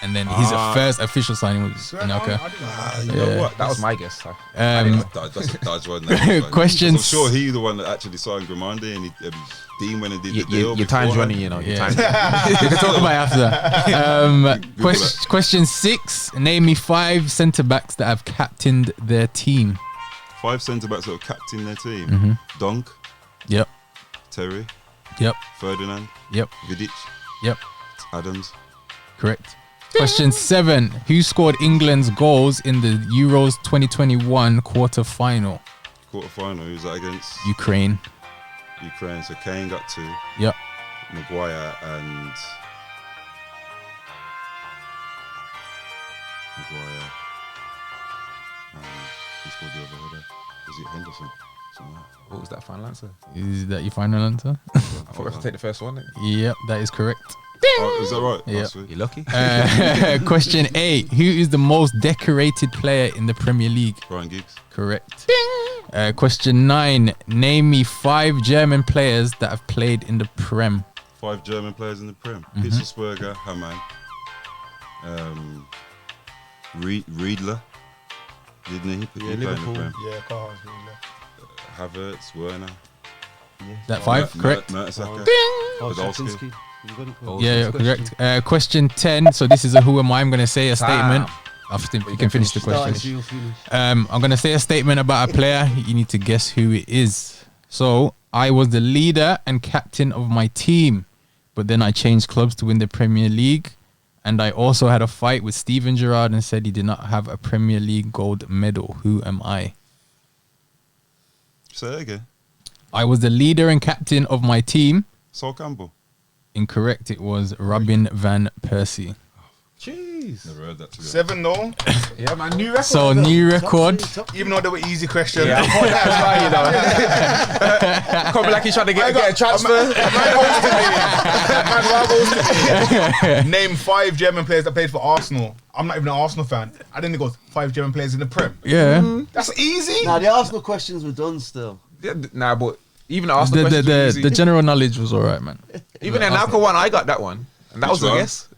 And then his first official signing was Anelka. You know what? That was my guess. That's a dodge one. Because Questions. I'm sure he's the one that actually signed Grimandi, and Dean went and did the deal. Your time's beforehand. running, you know. Your Yeah. time's We can talk about it after. Question 6. Name me 5 centre backs that have captained their team. 5 centre backs that have captained their team. Mm-hmm. Donk, Yep. Terry, Yep. Ferdinand, Yep. Vidic, Yep. Adams. Correct. Question 7. Who scored England's goals in the Euros 2021 quarter-final? Quarter-final, who's that against? Ukraine. Ukraine. So Kane got 2. Yep. Maguire and... Maguire. Who scored the other header? Was it Henderson? Something like that. What was that final answer? Is that your final answer? I thought I had to take the first one. Yep, that is correct. Oh, is that right? Yeah. Oh, sweet. You lucky? Question 8. Who is the most decorated player in the Premier League? Brian Giggs. Correct. Question 9. Name me 5 German players that have played in the Prem. 5 German players in the Prem. Mm-hmm. Hitzelsberger, Hamann, Riedler. Didn't he? He played in the Liverpool. Prem. Yeah, Carl's really left. Havertz, Werner. That 5? Correct. Mertesacker. Podolski. Yeah, correct. Question 10. So this is a who am I? I'm going to say a statement. After you can finish the question. I'm going to say a statement about a player. You need to guess who it is. So I was the leader and captain of my team, but then I changed clubs to win the Premier League. And I also had a fight with Steven Gerrard and said he did not have a Premier League gold medal. Who am I? Say that again. I was the leader and captain of my team. Sol Campbell. Incorrect. It was Robin van Persie. Jeez. Never heard that to be 7 though. Yeah, man. New record. So new record. Even though they were easy questions. Yeah, I thought that was right, you know. Come like he's trying to get a transfer. Name 5 German players that played for Arsenal. I'm not even an Arsenal fan. I didn't go 5 German players in the Prem. Yeah. That's easy. Nah, the Arsenal questions were done still. Yeah, nah, but even the Arsenal questions were easy. The general knowledge was alright, man. Even the Nauka one, I got that one. And that Which was a one? guess.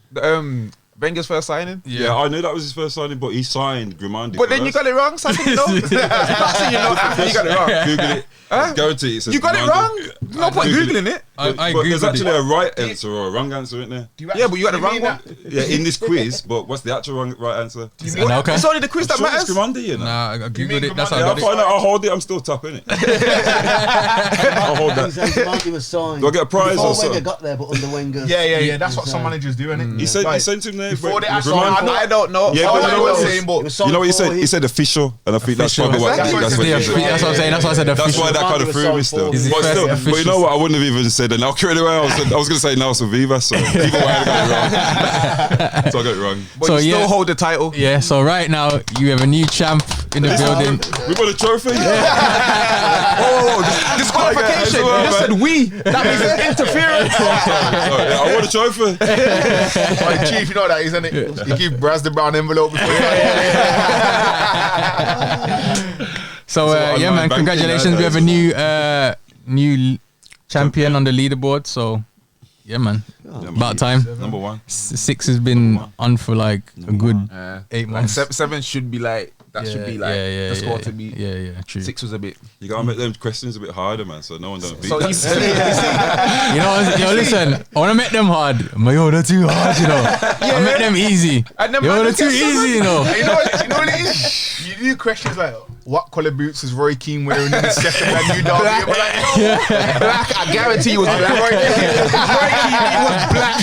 Wenger's first signing. Yeah, I knew that was his first signing, but he signed Grimandi. But then you got it wrong. So I think you know. I'm not saying you know after you got it wrong. Google it. Huh? Guarantee it says You got it Grimandi. wrong. No point googling it. I But there's googled actually it. a right answer or a wrong answer, isn't there? Yeah, but you got the wrong one. Yeah, in this quiz, but what's the actual right answer? Okay. It's only the quiz that Sure, it's matters. Grimandi, you know. Nah, I googled it. That's how Yeah, I I'll got find out. I'll hold it. I'm still topping it. I'll hold that. Grimandi was signed. Do I get a prize Before or Wenger something? got there, but under Wenger. Yeah. That's what some managers do, innit? He sent him there. Before they but actually, Grimandi- I don't know. Yeah, but you know what? saying, but You know what he said? He said official, and I think that's probably what. Exactly. That's what he said. That's what I'm saying. That's why I said That's official. why that kind of threw me still. Is it But first still, official? but you know what? I wouldn't have even said an Alcor anyway. I was going to say Nelson Viva, so either way I got it wrong. So I got it wrong. But So, you still yeah. hold the title. Yeah, so right now you have a new champ in the building. We got a trophy. Oh, disqualification. Yeah, You just said we. That means it's interference. I want a trophy. Like, Chief, you know that, isn't it? You give Braz the brown envelope before you So yeah, man, banking, congratulations. We have a new champion on the leaderboard. So yeah, man, about time. Number one. 6 has been on for like a good 8 months. 7 should be like should be like the score to beat. Yeah, true. 6 was a bit. You gotta make them questions a bit harder, man, so no one don't beat So that. You know, listen, I want to make them hard. I'm like, yo, they're too hard, you know. I make them easy. And them Yo, man they're just too get easy, you know. You know what it is? You do questions like, what colour boots is Roy Keane wearing in his second brand new derby? Black. Like, Black. I guarantee you was black. Roy Keane was black.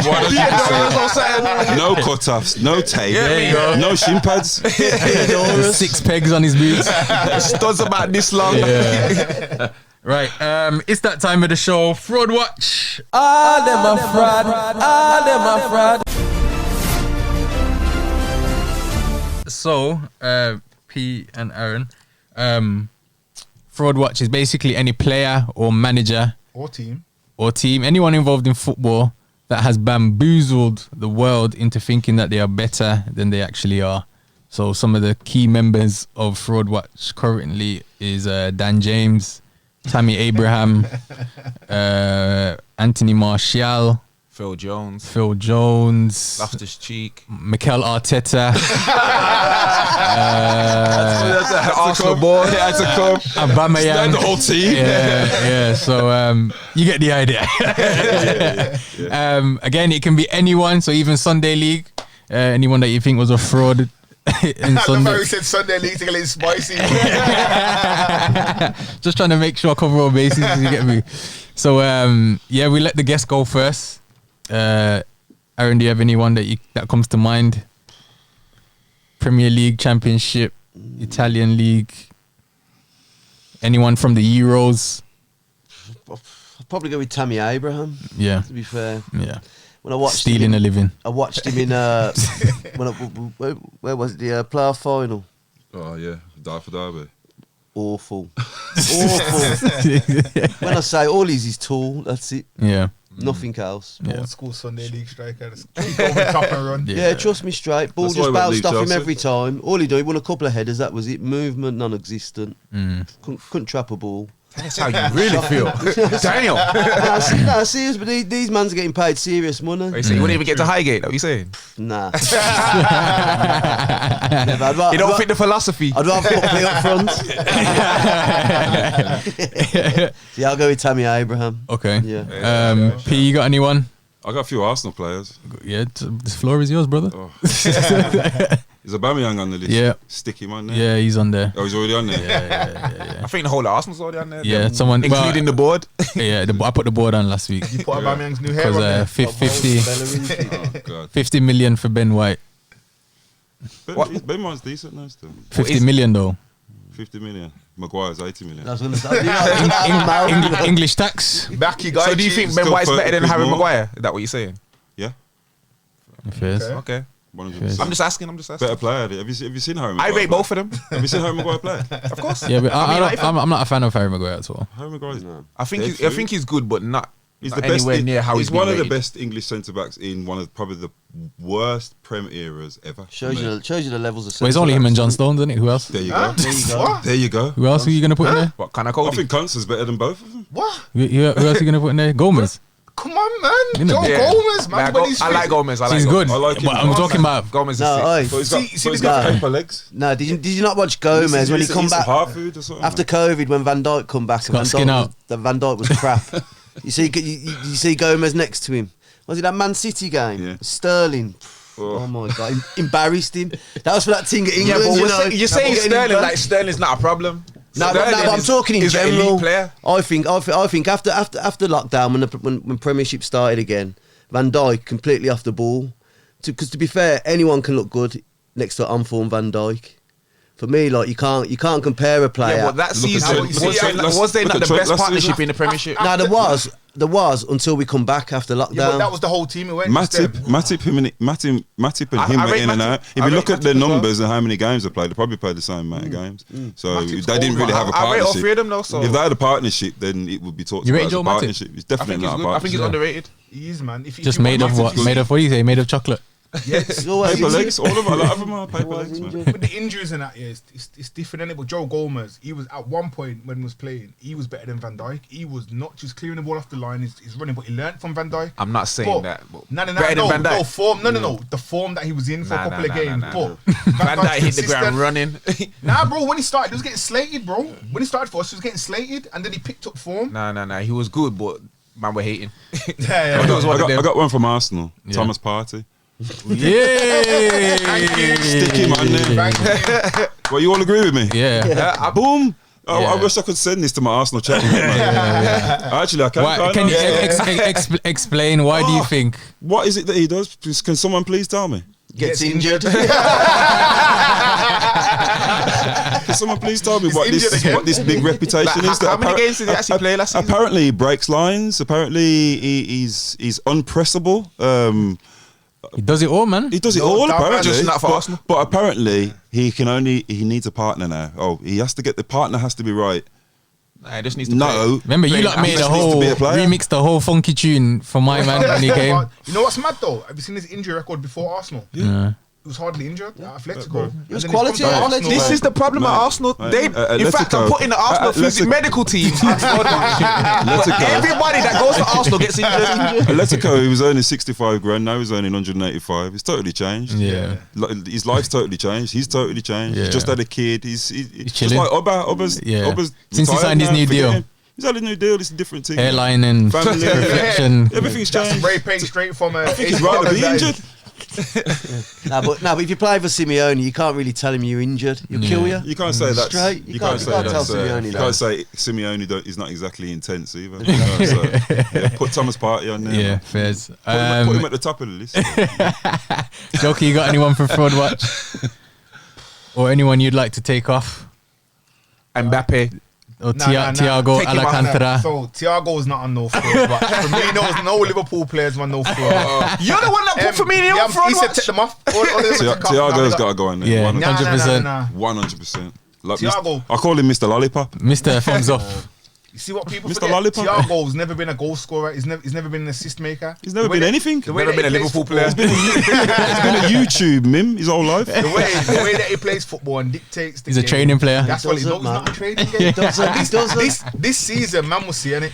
Why don't you just say no cut-offs, no tape, no shin pads. 6 pegs on his boots. Studs about this long. Yeah. Right, it's that time of the show. Fraudwatch. Ah, them a fraud. Ah, them a fraud. So, P and Aaron, Fraudwatch is basically any player or manager Or team. or team, anyone involved in football that has bamboozled the world into thinking that they are better than they actually are. So some of the key members of Fraudwatch currently is Dan James, Tammy Abraham, Anthony Martial, Phil Jones, Phil Jones, Loftus Cheek, Mikel Arteta, Arsenal board. That's a cup. Aubameyang. The whole team. Yeah. So you get the idea. Again, it can be anyone. So even Sunday League, anyone that you think was a fraud in The Sunday. very said Sunday League to get it spicy. Just trying to make sure I cover all bases. You get me? So yeah, we let the guests go first. Aaron, do you have anyone that comes to mind? Premier League, Championship, Italian League. Anyone from the Euros? I'd probably go with Tammy Abraham. Yeah, To be fair, yeah. when I watched Stealing him a living. I watched him in where was it, the playoff final? Oh yeah, die for Derby. Awful. When I say all is tall, that's it. Yeah. Nothing else. Yeah. Old school Sunday League striker. Just keep over the top and run. Yeah, trust me straight. Ball That's why just he went bounced off him Chelsea. every time. All he did, he won a couple of headers, that was it. Movement, non-existent. Mm. Couldn't trap a ball. That's how you really feel. Damn. No, serious, but these mans are getting paid serious money. You say you wouldn't even get to Highgate, that what you saying? Nah. Never. You don't fit the philosophy. I'd rather put P up front. Yeah, I'll go with Tammy Abraham. Okay. Yeah. P, you got anyone? I got a few Arsenal players. Yeah, the floor is yours, brother. Oh. Is Aubameyang on the list? Yeah. Stick him on there. Yeah, he's on there. Oh, he's already on there. I think the whole Arsenal's already on there. Yeah, them, someone- including the board. Yeah, I put the board on last week You put Aubameyang's new hair on because there. 50 Oh God. 50 million for Ben White. Ben White's decent now still. 50 million though. 50 million. Maguire's 80 million. I was going to say, English tax. Back you guys. So do you think Ben Still White's 30 better than quid Harry more. Maguire? Is that what you're saying? Yeah. Affairs. Okay. Okay. 100%. I'm just asking. Better player. Have you seen Harry I Maguire? rate play? both of them. Have you seen Harry Maguire play? Of course. Yeah, but I mean, I'm not a fan of Harry Maguire at all. Harry Maguire's I think dead I food. think he's good, but not. He's not the best. anywhere near how he's been one of the rated. best English centre backs in one of probably the worst Prem eras ever. shows you the levels of. Well, it's only him and John Stones, isn't it? Who else? There you go. There you go. There you go. Who else are you gonna put in there? What kind of I code? think Kunz is better than both of them. What? Who else are you gonna put in there? Gomez. come on, man. You know, Joe yeah. Gomez, man. When he's I like fit. Gomez. I like He's Gomez. good. I like him. But I'm talking about. Gomez is No, sick. oi. But he's got, See- see but he's the got guy. paper legs. No, did you not watch Gomez when he come back half food or something. after COVID when Van Dijk come back? got skin out. Van Dijk was crap. you see Gomez next to him. Was it that Man City game? Yeah. Sterling. Oh my god, embarrassed him. That was for that thing at Yeah, England. but you're saying Getting Sterling embarrassed. like Sterling's not a problem. No, but I'm talking in is an elite general. player. I think after lockdown when Premiership started again, Van Dijk completely off the ball. Because to be fair, anyone can look good next to unformed Van Dijk. For me, like you can't compare a player. Yeah, but that Look at season Trent. was there Look not at the Trent best last partnership season. in the Premiership? No, there was until we come back after lockdown. Yeah, but that was the whole team. It went Matip and him I were rate in and Matip. out. If I you look rate at the Matip as well. numbers and how many games they played, they probably played the same amount of games. So Matip's they didn't cold, really man. have a I rate all three of partnership. them though. So If they had a partnership, then it would be talked You about rate as Joe a Matip? partnership. It's I definitely think he's not a good. I think he's partnership. underrated. He is, man. Just made of what? Made of what do you say? Made of chocolate. Yes. Paper legs, all of them, a lot of them are paper Always legs, man. injured. With the injuries and that, yeah, it's different, innit? But Joe Gomez, he was at one point when he was playing, he was better than Van Dijk. He was not just clearing the ball off the line, he's running, but he learned from Van Dijk. I'm not saying that. But No, better than Van Dijk. no, form. No. The form that he was in for a couple of games. But Van Dijk hit the consistent. ground running. Nah, bro, when he started, he was getting slated, bro. When he started for us, he was getting slated, and then he picked up form. No. He was good, but man, we're hating. Yeah. I got one from Arsenal, Thomas Partey. Yay! Stick him on there. Thank you. Well, you all agree with me? Yeah. Boom. Oh, Yeah. I wish I could send this to my Arsenal chat. Actually, I can't. Why, can you explain why do you think? What is it that he does? Can someone please tell me? Gets injured. Can someone please tell me what injured again. this big reputation is? How many games did he actually play last season? Apparently, he breaks lines. Apparently, he's unpressable. He does it all, man. He does it No, all. that man Apparently, just not for Arsenal. but apparently, he needs a partner now. Oh, he has to get the partner has to be right. Nah, he just needs to No, Remember, you lot made a just needs to whole be a player. remixed the whole funky tune for my man when he came. You know what's mad though? Have you seen his injury record before Arsenal? Yeah. He was hardly injured at Atletico. He was And then he's quality come to at Arsenal. Atletico. This is the problem at Man. Arsenal. They, in fact, Atletico. I'm putting the Arsenal Atletico. medical team. Atletico. Everybody that goes to Arsenal gets injured. Atletico, he was earning 65 grand. Now he's earning 185. It's totally changed. Yeah. His life's totally changed. He's totally changed. Yeah. He's just had a kid. He's just chilling. like Oba's. Yeah. Oba's Since he retired signed his now, new forget deal. him. He's had a new deal. It's a different thing. Airline and Family. reflection. Everything's That's changed. spray paint straight from a. He's right to be injured. but if you play for Simeone, you can't really tell him you're injured. He'll kill you. You can't say that. Straight. You can't say tell that's. Simeone You that. can't say Simeone is not exactly intense either. You know, so, yeah, put Thomas Partey on there. Yeah, man. fairs. Put him at the top of the list. Jokey, you got anyone for Fraudwatch? Or anyone you'd like to take off? Mbappe. Or Nah, Thiago Take him out Alcantara? So Thiago's not on no fraud, but for me, no Liverpool players on no fraud. You're the one that put Firmino on He said take Fraudwatch. them off. All of them take off. Thiago's got to go in there. Yeah. 100%. 100%. 100%. Like Thiago. I call him Mr. Lollipop. Mr. Thumbs up. You see what people Mr. forget? Lollipop. Thiago's never been a goal scorer. He's never been an assist maker. He's never The way been that- anything. the way Never that been he a plays Liverpool football- player. He's been a YouTube meme his whole life. The way that he plays football and dictates the He's a game, training player. That's what he's Doesn't, not. He's not a man. training game. Doesn't. This season, man was seeing it.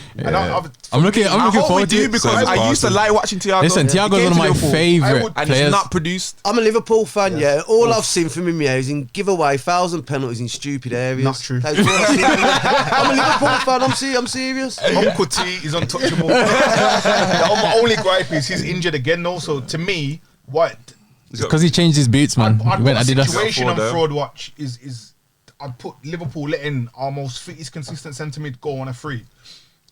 I'm looking I hope we forward to do it. because Same I used to party. like watching Thiago. Listen, He Thiago's came one of to my Liverpool, favourite would- and players. he's not produced. I'm a Liverpool fan, yeah. All I've seen from him, yeah, is in give away 1,000 penalties in stupid areas. Not true. That's what I've seen. I'm a Liverpool fan. I'm serious. Uncle T is untouchable. The only gripe is he's injured again. Also, to me, what Because he changed his boots, man. I'd He went put a Adidas. situation on Fraud, Fraudwatch is I'd put Liverpool letting our most fittest, consistent centre mid go on a free,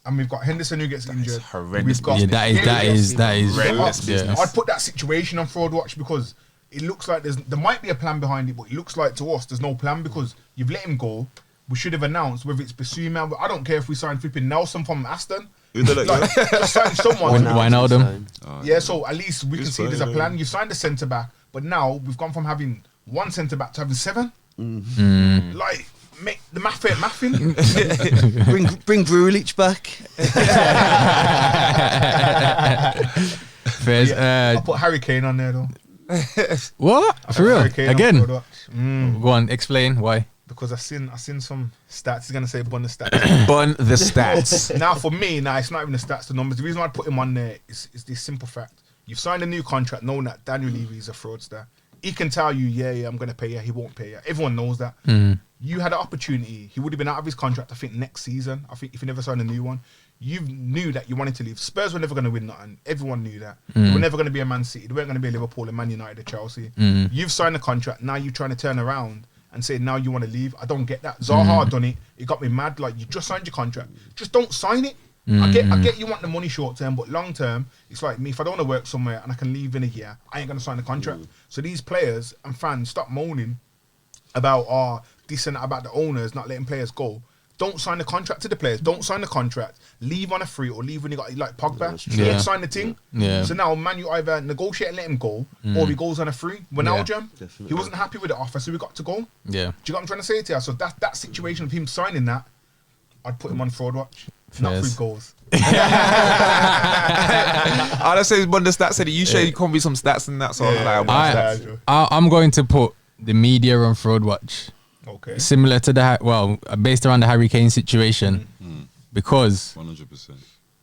and we've got Henderson who gets injured. horrendous We've got Yeah, that is Horrendous yeah. I'd put that situation on Fraudwatch because it looks like there might be a plan behind it, but it looks like to us there's no plan because you've let him go. We should have announced whether it's Basuma. I don't care if we sign flipping Nelson from Aston. Who they let go? Like, just sign someone. Wijnaldum. Yeah, so at least we can Who's see there's a playing? plan. You signed a centre back, but now we've gone from having one centre back to having 7. Like, make the math ain't mathing. Bring Grulich back. Fairs. I put Harry Kane on there though. What? For real? Harry Kane on Again? Fraudwatch. Go on, explain why. Because I seen some stats. He's gonna say bun the stats. Bun the stats. Now for me, it's not even the stats, the numbers. The reason why I put him on there is this simple fact. You've signed a new contract knowing that Daniel Levy is a fraudster. He can tell you, yeah, I'm gonna pay you. He won't pay you. Everyone knows that. You had an opportunity. He would have been out of his contract, I think, next season. I think if he never signed a new one. You knew that you wanted to leave. Spurs were never going to win nothing. Everyone knew that. They were never going to be a Man City. They weren't going to be a Liverpool, a Man United, a Chelsea. You've signed a contract. Now you're trying to turn around and say, now you want to leave. I don't get that. Zaha done it. It got me mad. Like, you just signed your contract. Just don't sign it. I get you want the money short term, but long term, it's like me. If I don't want to work somewhere and I can leave in a year, I ain't going to sign the contract. So these players and fans stop moaning about this and that, about the owners not letting players go. Don't sign the contract to the players. Don't sign the contract. Leave on a free or leave when you got like Pogba. Don't sign the thing. Yeah. So now Man, you either negotiate and let him go, or he goes on a free. Wijnaldum, he wasn't happy with the offer, so we got to go. Yeah. Do you get what I'm trying to say to you? So that situation of him signing that, I'd put him on Fraudwatch. Not free goals. I'll say bun the stats. Said you share you can be some stats and that sort of like. I'm going to put the media on Fraudwatch. Okay. Similar to based around the Harry Kane situation, because 100%.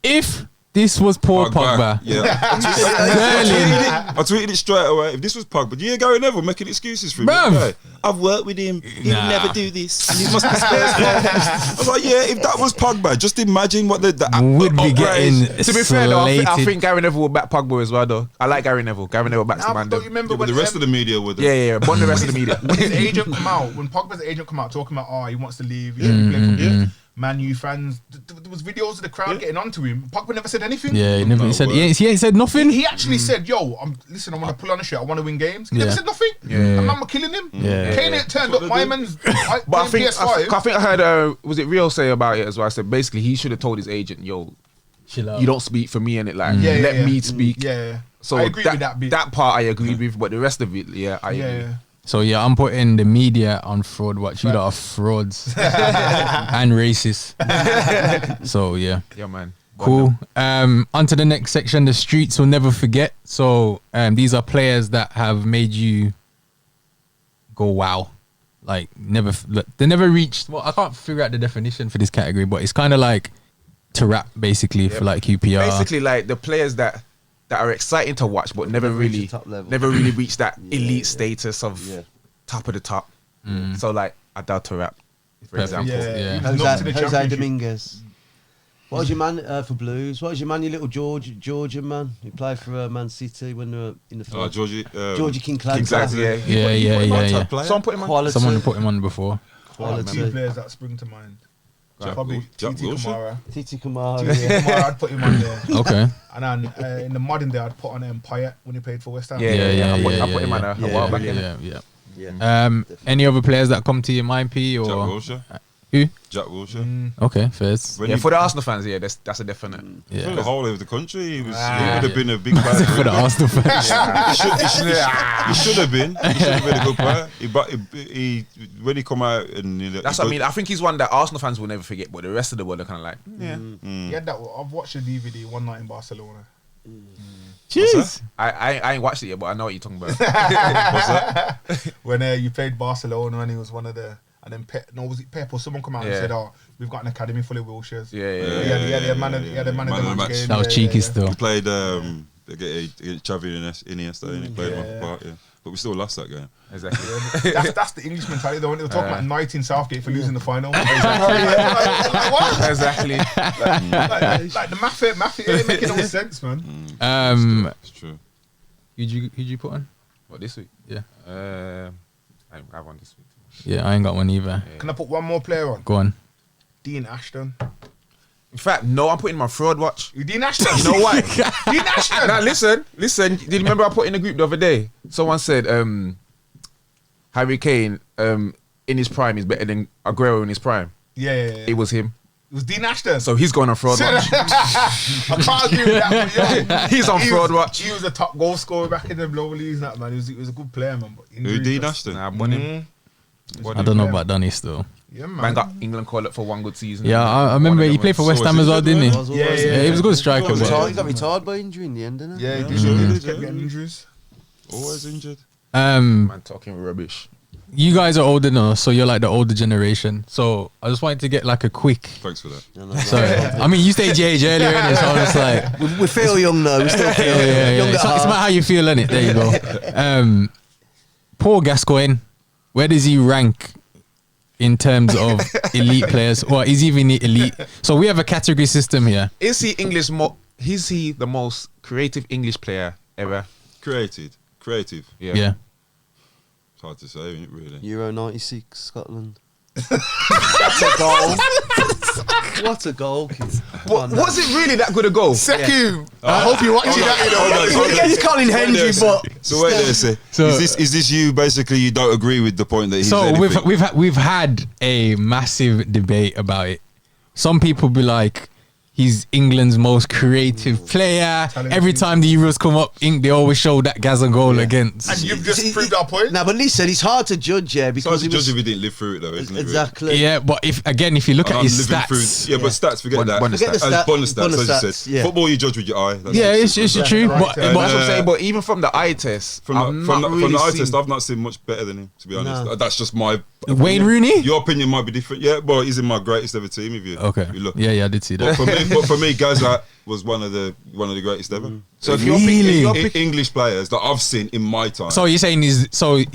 if this was Paul Pogba, I tweeted it straight away. If this was Pogba, you hear Gary Neville making excuses for him. Bruv. I've worked with him. He would never do this. And he must be Spurs fan. I was like, yeah, if that was Pogba, just imagine what the would be getting To be fair though, I slated. think Gary Neville will back Pogba as well though. I like Gary Neville. Gary Neville backs the man. Don't you remember But when the rest of the media would. Yeah. Bun the rest of the media. when his agent come out, when Pogba's agent come out talking about, he wants to leave, he should be playing for Man U fans. There was videos of the crowd getting onto him. Pogba never said anything. Yeah, he never said. He ain't said nothing. He actually said, "Yo, I want to pull on a shirt. I want to win games." He never said nothing. And man, we're killing him. Kane ain't turned up. My man's. But I think I heard was it Rio say about it as well. I said basically he should have told his agent, "Yo, Chill out. you don't speak for me," and it like let me speak. Yeah. So I agree with that bit. That part I agree with, but the rest of it, I agree. So yeah, I'm putting the media on Fraudwatch. You lot are frauds and racist. So yeah. Yeah, man. Cool. On to the next section. The streets will never forget. So these are players that have made you go wow. Like they never reached. Well, I can't figure out the definition for this category, but it's kind of like to rap basically for like QPR. Basically, like the players that are exciting to watch, but never really reached that elite status of top of the top. So like Adele to rap, for example. Jose Dominguez. What was your man for Blues? What was your man, your little Georgian man? He played for Man City when they were in the final. Georgie Kinkladze. Yeah. Someone put him on before. Two players that spring to mind. Probably Titi Kamara. Titi Kamara. I'd put him on there. Okay. And then in the modern day, I'd put on Payet when he played for West Ham. I put him on a while back. Any other players that come to your mind, P? Or Jack Wilshere. Who? Jack Wilshere. Okay, first. For the Arsenal fans, that's a definite. For the whole of the country, he would have been a big player. For the Arsenal fans. He should have been. He should have been a good player. He when he come out and that's what I mean. I think he's one that Arsenal fans will never forget, but the rest of the world are kind of like, Yeah, I've watched the DVD One Night in Barcelona. Jeez. I ain't watched it yet, but I know what you're talking about. What's that? When you played Barcelona and he was one of the. And then was it Pep or someone come out and said, we've got an academy full of Wilshires. He had a man of the match game. That was cheeky still. He played against Xavi and Iniesta and he played one part, but we still lost that game. Exactly. That's the English mentality though. When they were talking about knighting Southgate for losing the final. Exactly. Like the mafia ain't making no sense, man. It's true. Who'd you put on? What, this week? Yeah. I have one this week. Yeah, I ain't got one either. Can I put one more player on? Go on. Dean Ashton. In fact, no, I'm putting my Fraudwatch. Dean Ashton? You know why? Dean Ashton! Now listen. Did you remember I put in the group the other day? Someone said Harry Kane in his prime is better than Aguero in his prime. Yeah. It was him. It was Dean Ashton. So he's going on Fraudwatch. I can't agree with that. But He's on Fraudwatch. He was a top goal scorer back in the lower leagues, that man. He was a good player, man. But Who, Dean Ashton? Nah, I won him. I don't know about Donny still. Yeah, Man got England call up for one good season. Yeah, I remember he played for West Ham as well, didn't he? Yeah, he was a good striker. He got retired by injury in the end, didn't he? Yeah, he kept getting injuries. Always injured. Man talking rubbish. you guys are older now, so you're like the older generation. So I just wanted to get like a quick. Thanks for that. Sorry, I mean you stayed your age earlier, innit? So I was like, We feel young though. We still feel young. It's about how you feel, innit? There you go. Paul Gascoigne, where does he rank in terms of elite players, or is he even elite? So we have a category system here. Is he Is he the most creative English player ever? Creative. Yeah. It's hard to say, isn't it, really? Euro 96, Scotland. What a goal. What a goal, kid. Was it really that good a goal? Sekou. I hope you're watching that. He's Colin Hendry, but So wait there, say. So- is this you basically you don't agree with the point that he's So anything? we've had a massive debate about it. Some people be like, he's England's most creative player. Every time the Euros come up, they always show that Gaza goal against. And you've just proved our point. Now, but listen, it's hard to judge, yeah, It's hard because to he was judge if he didn't live through it though, isn't it? exactly. Yeah, but if you look And at I'm his living stats, through, but stats, forget that. bonus Forget the As bonus stats, bonus as you stats, said. yeah. Football, you judge with your eye. That's yeah, it. it's true. Right, But, yeah. But that's what I'm Uh, saying. But even from the eye test, From the eye test, I've not seen much better than him, to be honest. No. That's just my Wayne opinion. Rooney? Your opinion might be different. Yeah, but he's in my greatest ever team. If you Okay. if you look. Yeah, I did see But that. for me, Gaza was one of the greatest ever. So if Really? you're English players that I've seen in my time. So you're saying he's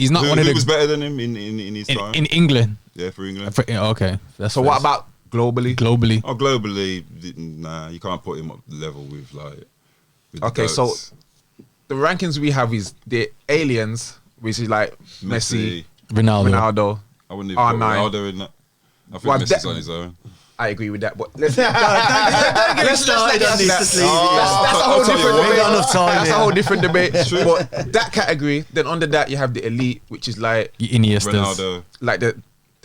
not one of who was the better than him in his time? in England? Yeah, for England. Okay, that's So what about globally? globally? Oh, globally, nah, you can't put him up level with like. With the Okay, so goats. the rankings we have is the aliens, which is like Messi, Ronaldo. Ronaldo. I wouldn't even put R9. Ronaldo in that. I think Well, Messi's that- on his own. I agree with that, but let's Don't get started on this. that's Just leave it, yeah. a I'll whole tell you different what. debate. Ain't got enough time, That's a yeah. whole different debate. But that category, then under that you have the elite, which is like Iniesta's. Ronaldo. like the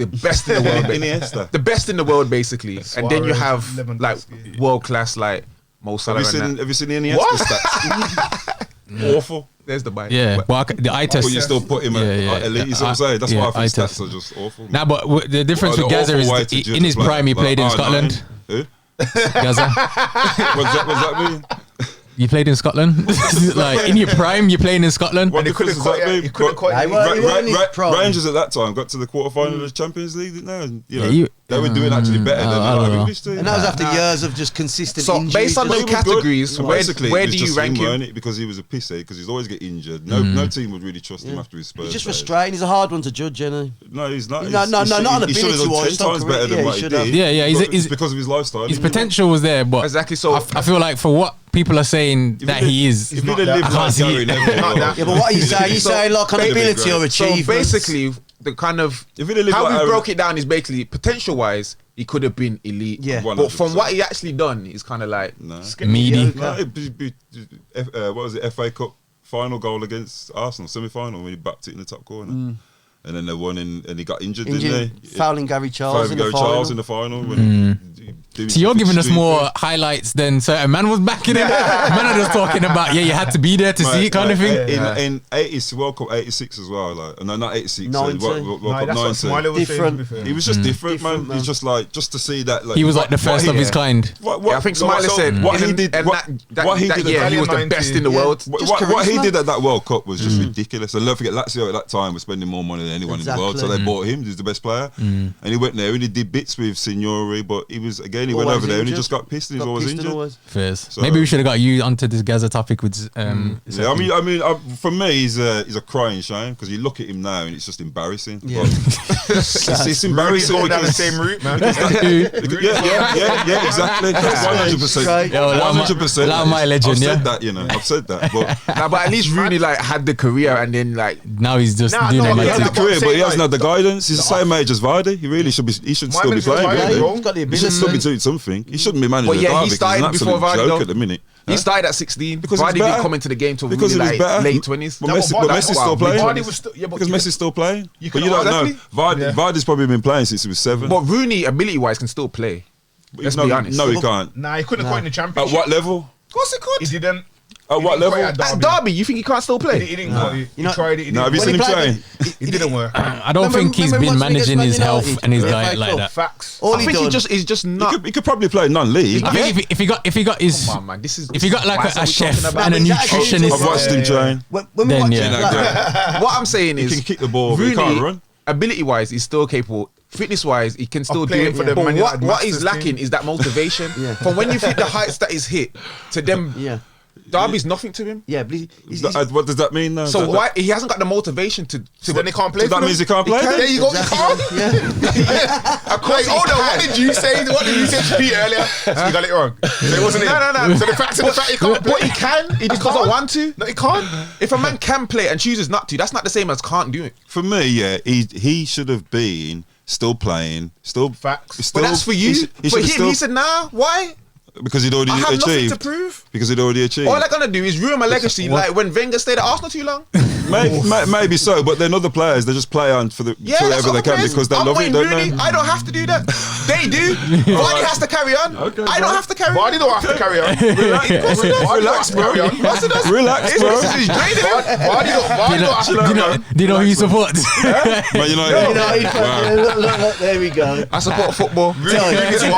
best in the world. Iniesta. The best in the world, basically. And then you Suarez, have Lewandowski. like world class, like Mo Salah. Have you seen the Iniesta What? stats? Awful. There's the bite. Yeah, well, the eye test. But you still put him at elite. You see what I'm saying? That's why I think eye stats test. are just awful. Nah, but the difference Oh, with the Gaza awful way is to judge in his a player. prime he played in R9. Scotland. Who? Gaza, What's that mean? you played in Scotland. Like in your prime, you're playing in Scotland. What he difference couldn't does that quite- make? he couldn't But quite- Hey, well, he wasn't in his prime. Rangers at that time got to the quarterfinal of the Champions League, didn't they? And, you know, Yeah, they were doing actually better than I don't our know. English team. And that was after years of just consistent So injuries. based on But those he was good. categories, So where basically, do it was you just rank weren't him? it? Because he was a pissy, because he'd always get injured. No team would really trust him after his Spurs. He's just days. frustrating. He's a hard one to judge, Jenny. No, he's not. No, not on He should have ability done wise, 10 not times career- better yeah, than he what he should did. have. Yeah, yeah, But it's because of his lifestyle. His potential was there, but Exactly. So I feel like for what people are saying that he is, If he'd have not that- lived I can't like see Gary it. Neville, Not that. Yeah, but what are you saying? You saying like on Ba- ability or so achievements? basically, the kind of If he'd have lived how like we Aaron- broke it down is basically potential wise, he could have been elite. Yeah. But from 100%. what he actually done, he's kind of like No. meaty. No, what was it? FA Cup final goal against Arsenal, semi-final, when he backed it in the top corner. And then they won, and he got injured, didn't he? Fouling Gary Charles in the Gary final. Charles in the final. When doing So you're something giving us stupid. more highlights than certain man was backing it. Man are just talking about you had to be there to see it kind of thing. In 80s, World Cup 86 as well. Like, no, not 86. 90. World Nah, Cup that's what 90. Smiley was saying, Different. to be fair. He was just different, Different, man. He's just like, just to see that. Like, He was like the first of his kind. I think Smiley said what he in- did. and What he that did. year, he was the 90, best in the yeah. world. Just What he charisma. did at that World Cup was just ridiculous. And don't forget, Lazio at that time was spending more money than anyone in the world, so Exactly. they bought him. He was the best player, and he went there and he did bits with Signori, but he was he went Always over there and he injured. just got pissed and he was Got always pissed and injured. always- Fairs. So- Maybe we should have got you onto this Gaza topic with. Yeah, I mean, for me, he's a crying shame because you look at him now and it's just embarrassing. Yeah. But it's He's embarrassing going down the because same route, man. yeah, exactly. 100%. Right. Yo, allow my- 100%. allow my legend, I've yeah? said that, you know. I've said that, but Nah, but at least Rooney like had the career and then like Now he's just Nah, doing no, it. he yeah, has Like the that's what career, I'm but he saying, hasn't had the like, guidance. He's the same age as Vardy. He really should be. He should still be man's playing. got Really. goal. He's got the He should still be ability. doing something. He shouldn't be managing But the yeah, he Derby because he's started an before absolute Vardy, joke though. at the minute. he started at 16. Because Vardy he's didn't better. come into the game till Because really he was like better. late 20s. But No, Messi, but but Vardy- Messi's still wow, playing. Vardy was still, yeah, but Because Messi's still playing. You But can- you don't know. exactly. Vardy's probably been playing since he was 7. But Rooney, ability wise, can still play. Let's be honest. No, he can't. Nah, he couldn't quite in the At championship. what level? Of course he could. He didn't. At what level? At At Derby, you think he can't still He play? didn't quite. He You know- tried it. He No, have you didn't seen him work. train? It didn't work. I don't Remember- think he's remember been once we managing against his Man health United? and his Yeah, diet FA like Cup. that. Facts. All I he think done. he's just not. He could probably play non-league. I think if he got his, Come on, man. This is. if he got like what a are we chef talking about? and a But he's actually- nutritionist, I've watched him train. When we Then, watch yeah. it, like, What I'm saying He is, can kick the ball, but he can't run. ability-wise, he's still capable. Fitness-wise, he can still do playing it. for the But Man what United is Masters lacking team. is that motivation. Yeah. From when you hit the heights that he's hit to them, Yeah. Derby's nothing to him. Yeah, but he's What does that mean now? So why he hasn't got the motivation to then he can't play. So that for means them? he can't play? There you go. You can't. yeah. Wait, hold on. What did you say? What did you say to Pete earlier? So you got it wrong. So it wasn't him. No. So the fact he can't play. But he can. He just doesn't want to. No, he can't. If a man can play and chooses not to, that's not the same as can't do it. For me, yeah, he should have been still playing, still Facts. Still, But that's for you. He For should him, still, he said, "Nah, why? because he'd already I have nothing to achieved. prove." Because he'd already achieved. All they're gonna do is ruin my legacy, like when Wenger stayed at Arsenal too long. Maybe so, but then other players, they just play on for the Yeah, for that's whatever they what can it is. because they I'm love it, Wayne don't Rooney. they? I don't have to do that. They do. Vardy has to carry on. I don't have to carry on. Vardy don't have to carry on. Relax, bro. Relax, bro. Vardy don't have to carry on. Do you know who you support? Man United United. fan. Look, there we go. I support football.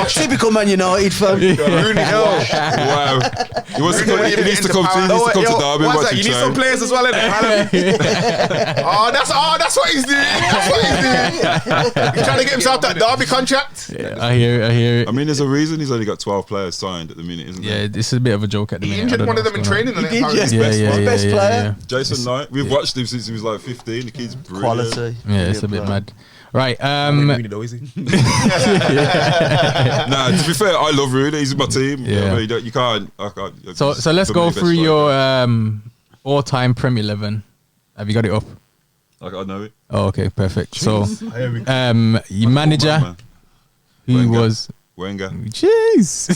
Typical Man United fan. Wow. He wants to come. He needs to come to Derby and watch You him need some train. players as well, innit? Oh, that's what he's doing. That's what he's doing. He's trying to get himself that Derby contract. I hear it. I mean, there's a reason he's only got 12 players signed at the minute, isn't there? Yeah, this is a bit of a joke at the He minute. I injured don't one know of them in what's going training. He and did, it's on. Yeah, Best player. Jason Knight. We've watched him since he was like 15. The kid's brilliant. Quality. Yeah, it's a bit mad. Right. Rooney though, is he? Nah, to be fair, I love Rooney. He's in my team. Yeah. I mean, you can't. I can't So let's for go me, best through your striker. all-time Premier 11. Have you got it up? I know it. Oh, okay, perfect. So, Here we go. your manager, Man. who Wenger. was, Wenger. jeez,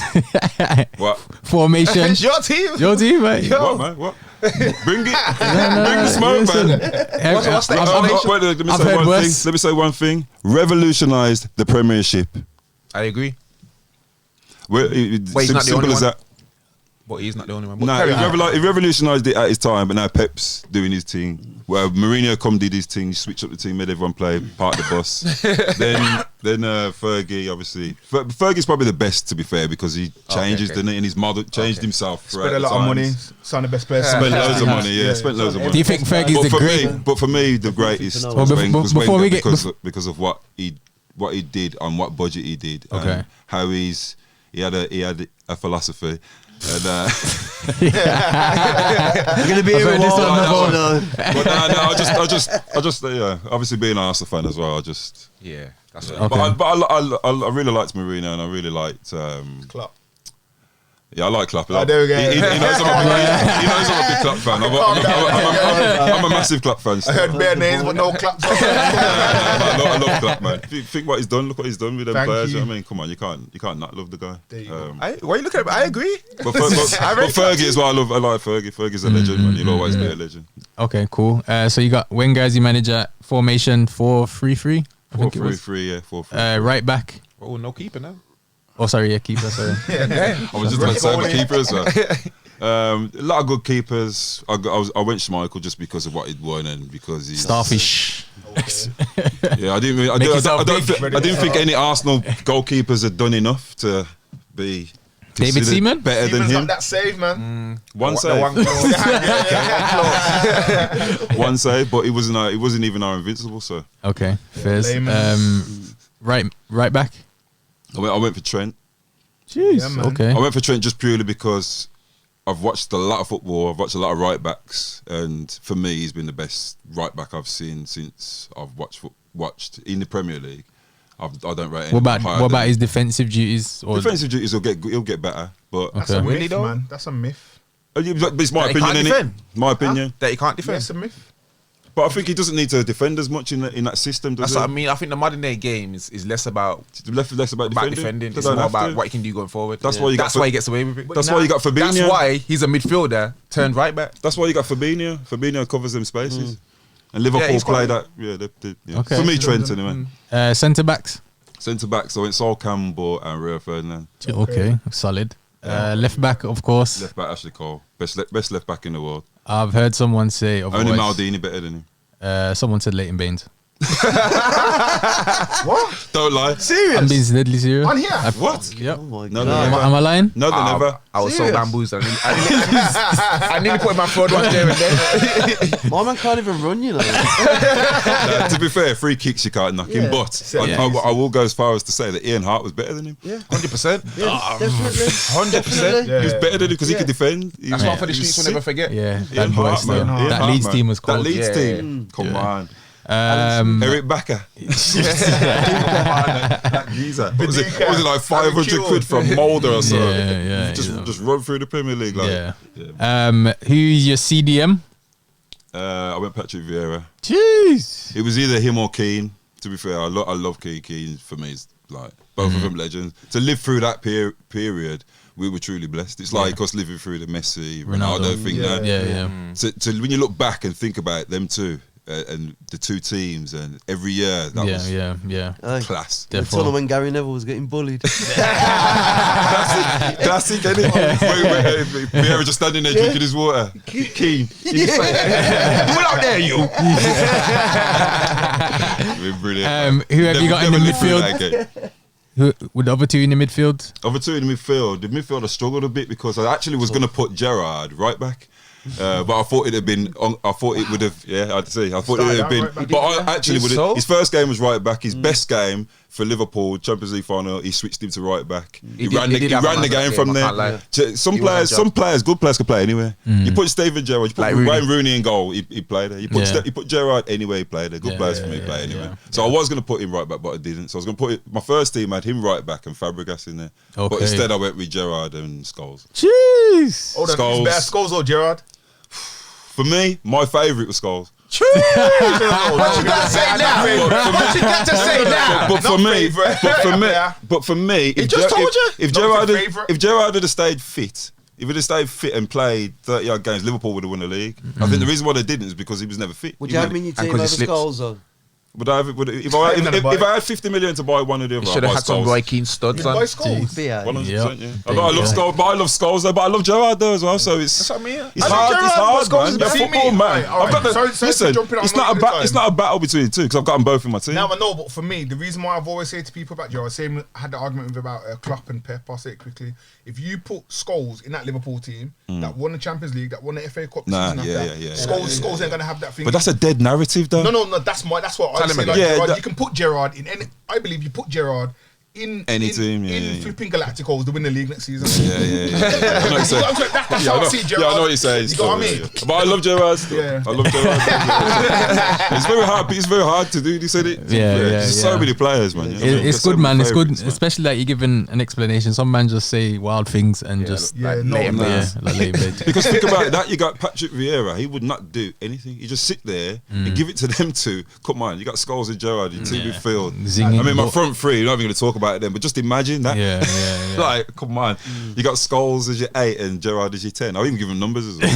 What? formation, It's your team. your team, mate. What, man? What? Bring it. Bring the smoke, man. What's the explanation? Wait, let me I've say heard one worse. thing. Let me say one thing. Revolutionised the Premiership. I agree. Wait, he's not the simple only as one. that. But he's not the only one. No, he revolutionised it at his time, but now Pep's doing his thing. Well, Mourinho did his thing, switched up the team, made everyone play, part of the bus. then Fergie, obviously. Fergie's probably the best, to be fair, because he changes, didn't he? And his model changed himself. Spent a lot of money. Signed the best player. Spent loads of money, yeah. Spent loads of money. Do you think Fergie's the great? But for me, the greatest Well, was before Wenger we get- because of what he did and what budget he did. Okay. And how he had a philosophy. And You're gonna be here a heard this while. one No. but I just obviously being an Arsenal fan as well. Yeah, that's Okay. But I really liked Mourinho and I really liked. Klopp. Yeah, I like Klopp. there we go. He knows I'm a big Klopp fan. I'm a massive Klopp fan. I Still. heard bare names, but no claps. I love Klopp, man. If you think what he's done, look what he's done with them Thank players. you. You know what I mean, come on, you can't not love the guy. There you go. Why are you looking at me? I agree. But Fergie as well. I like Fergie. Fergie's a legend, man. He'll always be a legend. Okay, cool. So you got Wenger as your manager, formation 4-3-3. I think it was. 4-3-3, yeah, 4-3. Right back. Oh, no keeper now. Oh, sorry, yeah, keeper. Sorry. I was just about to say my keeper as well. A lot of good keepers. I went Schmeichel just because of what he'd won and because he's Starfish. Yeah, I didn't. I didn't think any Arsenal goalkeepers had done enough to be David considered Seaman? better than Seaman's got him. that save, man. One save, one save, but it wasn't even our invincible. So Okay, fairs. layman. Right back. I went for Trent. Jeez. Yeah, man. Okay. I went for Trent just purely because I've watched a lot of football. I've watched a lot of right backs, and for me, he's been the best right back I've seen since I've watched in the Premier League. I don't rate. What about his defensive duties? Or defensive duties? He'll get better, but That's a Okay. Really myth, though? man. That's a myth. it's my That he opinion. can't Innit? defend? My opinion. That he can't defend. That's a myth. But I think he doesn't need to defend as much in that system. Does That's he? what I mean. I think the modern day game is less about Less about defending. defending. They It's don't more have about to. what he can do going forward. That's why you got That's why he gets away with it. That's why you got Fabinho. That's why he's a midfielder turned right back. That's why you got Fabinho. Fabinho covers them spaces. And Liverpool he's play quite- that. Yeah. Okay. For me, Trent anyway. centre backs. Centre backs, I went Sol Campbell and Rio Ferdinand. Okay, solid. Left back, of course. Left back, Ashley Cole. Best left back in the world. I've heard someone say Only otherwise. Maldini better than him. Someone said Leighton Baines. What? Don't lie. Serious? I'm being deadly serious. On here? What? Yep. Oh my No, God. no, Am I lying? No, they never. I was so Serious? bamboozled. I nearly put my Fraudwatch there and then. My man can't even run, you know. No, to be fair, free kicks you can't knock him, but I will go as far as to say that Ian Hart was better than him. Yeah, 100%. Yeah, definitely. 100%. Yeah. He was better than him because he could defend. That's one for the streets we'll never forget. Yeah. Ian Bad boy Hart, still. man. Ian That Hart, Leeds man. team was That cold. Leeds Yeah. team. Come on. Eric Backer. That geezer. What was it like 500 quid from Mulder or something? Yeah. Just run through the Premier League. Like, Yeah. Who's your CDM? I went Patrick Vieira. Jeez. It was either him or Keane. To be fair, I love Keane. Keane for me is like both of them legends. To live through that period, we were truly blessed. It's like us living through the Messi, Ronaldo thing. Now. Yeah. So when you look back and think about them two and the two teams and every year, that was Yeah. class. The tunnel when Gary Neville was getting bullied. Classic, isn't it? Vieira just standing there drinking his water. Keane. Pull out there, you. Brilliant. Who have you got in the lived through midfield? that game. Who, with the other two in the midfield? Other two in the midfield. The midfield I struggled a bit because I actually was going to put Gerrard right back. But I thought it'd have been. I thought it would have. Yeah, I'd say. I thought it would have been. Right But I actually would. So? His first game was right back. His best game for Liverpool Champions League final. He switched him to right back. He ran the game from there. Some players, good players, can play anywhere. You put Steven Gerrard, you put Wayne Rooney in goal. He played there. You put Gerrard anywhere. He played there. Good players for me play anywhere. So I was going to put him right back, but I didn't. So I was going to put my first team had him right back and Fabregas in there. But instead I went with Gerrard and Scholes. Jeez. Hold on, is better Scholes or Gerrard? For me, my favourite was Scholes. What you got to say now? What you got to say now? But for me, He just told you. if Gerrard had stayed fit, if he'd have stayed fit and played 30-yard games, Liverpool would have won the league. I think the reason why they didn't is because he was never fit. Would you have him in your team over Scholes, though? If I had 50 million to buy one of the other, You should have had some Roy Keane studs on. 100%, yeah. I love Scholes, but I love Scholes though, but I love Gerrard though as well. So it's That's what I mean. it's hard, man. You're a football man. I've got the listen. It's not a battle between the two because I've got them both in my team. Now I know, but for me, the reason why I've always said to people about Gerrard, I had the argument with about Klopp and Pep. I'll say it quickly. If you put Scholes in that Liverpool team that won the Champions League, that won the FA Cup, Scholes ain't gonna have that thing. But that's a dead narrative, though. No. That's what I say. Like, Gerrard, you can put Gerrard in any. I believe you put Gerrard in any team, flipping Galacticos to win the league next season. Yeah. I know what you're saying. That's how I see Gerrard. Yeah, I know what you're saying. You know what I mean? But I love Gerrard still. Yeah. I love Gerrard. It's very hard. It's very hard to do. You said it. There's so many players, man. It's good, man. It's good, especially like you're giving an explanation. Some man just say wild things and just lay him down. Because think about it, that you got Patrick Vieira, he would not do anything. He just sit there and give it to them two. Come on, you got Scholes and Gerrard, your team midfield. I mean, my front three, you're not even going to talk about it then, but just imagine that. Like, come on, you got Scholes as your 8 and Gerrard as your 10. I'll even give him numbers as well.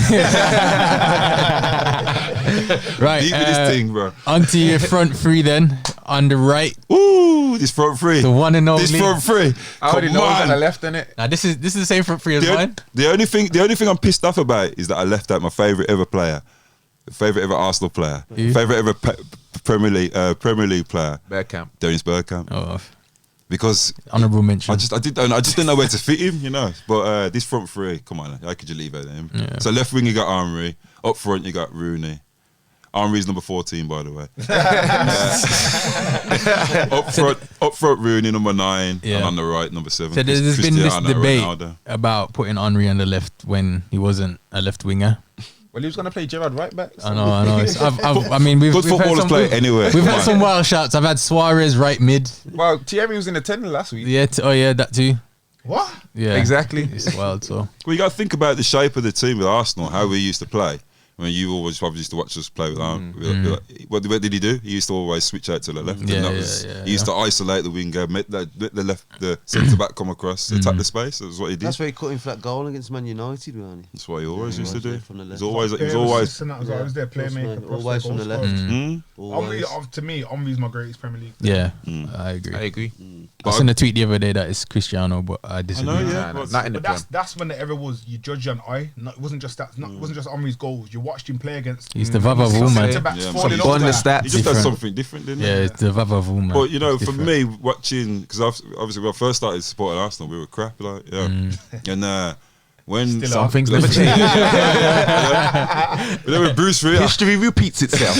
Right, Deep with this thing, bro. onto your front three then. On the right, Ooh, this front three. the one and only. This front three. I already Come know who's on the on. left, innit? Now this is the same front three as mine. The only thing I'm pissed off about is that I left out my favourite ever player, favourite ever Arsenal player, favourite ever Premier League player, Bergkamp. Dennis Bergkamp. Oh, Because honourable mention. I just didn't know where to fit him, you know. But this front three, come on, how could you leave out him? Yeah. So left wing you got Henry, up front you got Rooney. Henry's number 14, by the way. Up front Rooney, number 9, and on the right, number 7. So there's been this Cristiano debate Ronaldo. about putting Henry on the left when he wasn't a left winger. Well, he was going to play Gerrard right back. So. I know. I mean, we've Good had footballers some, play anywhere. We've had some wild shots. I've had Suarez right mid. Well, Thierry was in the 10 last week. Yeah. That too. What? Yeah. Exactly. It's wild. So. Well, you got to think about the shape of the team with Arsenal, how we used to play. I mean, you always probably used to watch us play with what did he do? He used to always switch out to the left. He used to isolate the winger, let the centre back come across, attack the space. That's what he did. That's why he cut in flat goal against Man United, wasn't he? That's what he always used to do. From the left. He was always. I was there, playmaker. Always from the left. Always. To me, Henry's my greatest Premier League. Yeah, I agree. I seen a tweet the other day that it's Cristiano, but I disagree. Not in the But that's when the era was you judge on eye. It wasn't just that. It wasn't just Henry's goals. You watched him play against. He's the Vavavoom, man. Centre-backs Yeah, falling some bonus over. stats. He just does Different. something different, didn't he? Yeah, it's the Vavavoom, man. But you know, It's for different. me, watching because obviously when I first started supporting Arsenal, we were crap, like and when Still Some are. things never change. but then with Bruce Ria, History repeats itself.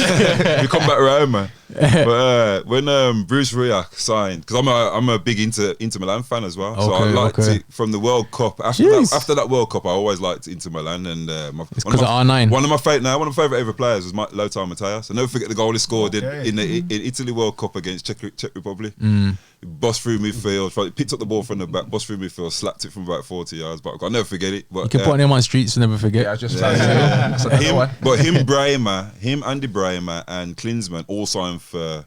we come back around, man. But when Bruce Ria signed, because I'm a big Inter Milan fan as well, so I Okay, liked okay. it from the World Cup. After that World Cup, I always liked Inter Milan, and It's 'cause of R9. One of my favorite ever players was Lothar Matthäus. I never forget the goal he scored Okay. in Italy World Cup against Czech Republic. Bust through midfield, picked up the ball from the back, bust through midfield, slapped it from about 40 yards. But I'll never forget it. But You can put him on streets, never forget. Yeah, I just him, Andy Brahma, and Klinsmann all signed for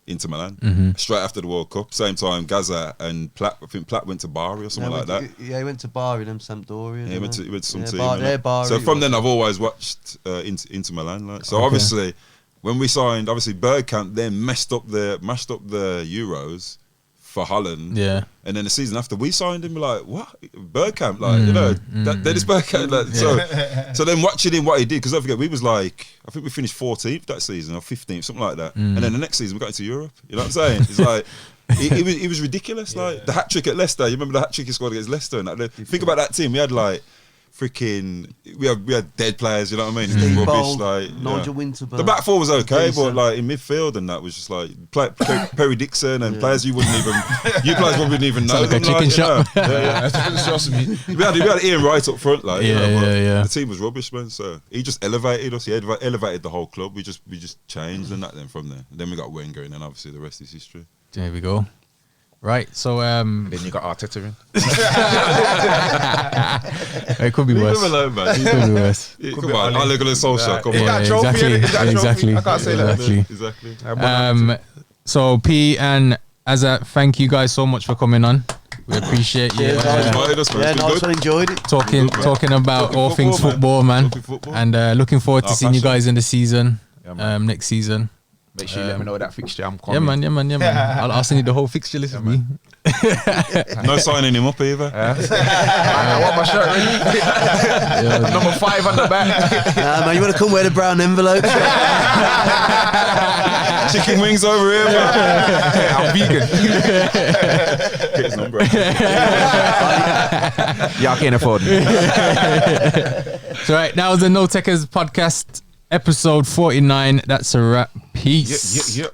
Inter Milan straight after the World Cup. Same time, Gaza and Platt. I think Platt went to Bari or something like that. Yeah, he went to Bari, then Sampdoria. Yeah, he went to some team. Bari, innit? So from then, I've always watched Inter Milan. Like. So obviously, when we signed, Bergkamp then mashed up the Euros for Holland. Yeah. And then the season after, we signed him. We're like, what? Bergkamp, like that is Bergkamp. Like, so then watching him what he did, because don't forget, we was like, I think we finished 14th that season or 15th, something like that. And then the next season we got into Europe. You know what I'm saying? It's like. It was ridiculous. Like the hat trick at Leicester. You remember the hat trick he scored against Leicester? And that, think about that team. We had like freaking. We had dead players. You know what I mean? It was Steve rubbish. Bold, Like Nigel Winterburn. the back four was okay, but Decent. like in midfield and that was just like Perry Dixon and players you wouldn't even. You players wouldn't even know. Sound like a them, chicken shop. You know? We had Ian Wright up front. Like you know, but Yeah. the team was rubbish, man. So he just elevated us. He elevated the whole club. We just changed and that. Then from there, then we got Wenger, and then obviously the rest is history. There we go. Right, so Then you got Arteta in. it could be worse. Leave him alone, man. It could be worse. Come on, Ole Gunnar Solskjaer. Come Yeah, on. that trophy, exactly. is that trophy? Exactly. I can't say that. Exactly. Exactly. So P and Aza, thank you guys so much for coming on. We appreciate you Invited us, man. Yeah, It's been nice good. one, enjoyed it. talking about Talking all things football, football, man. Talking football. And looking forward to Our seeing you passion. guys in the season, Yeah, man. next season. Make sure you let me know that fixture. I'm Yeah, coming. man. I'll send you the whole fixture list with me. No signing him up either. I want my shirt ready. Number 5 on the back. Man, you want to come wear the brown envelopes? Chicken wings over here, man. I'm vegan. Get his number. Y'all can't afford me. So right, that was the No Tekkers podcast, episode 49. That's a wrap. Peace. Yep.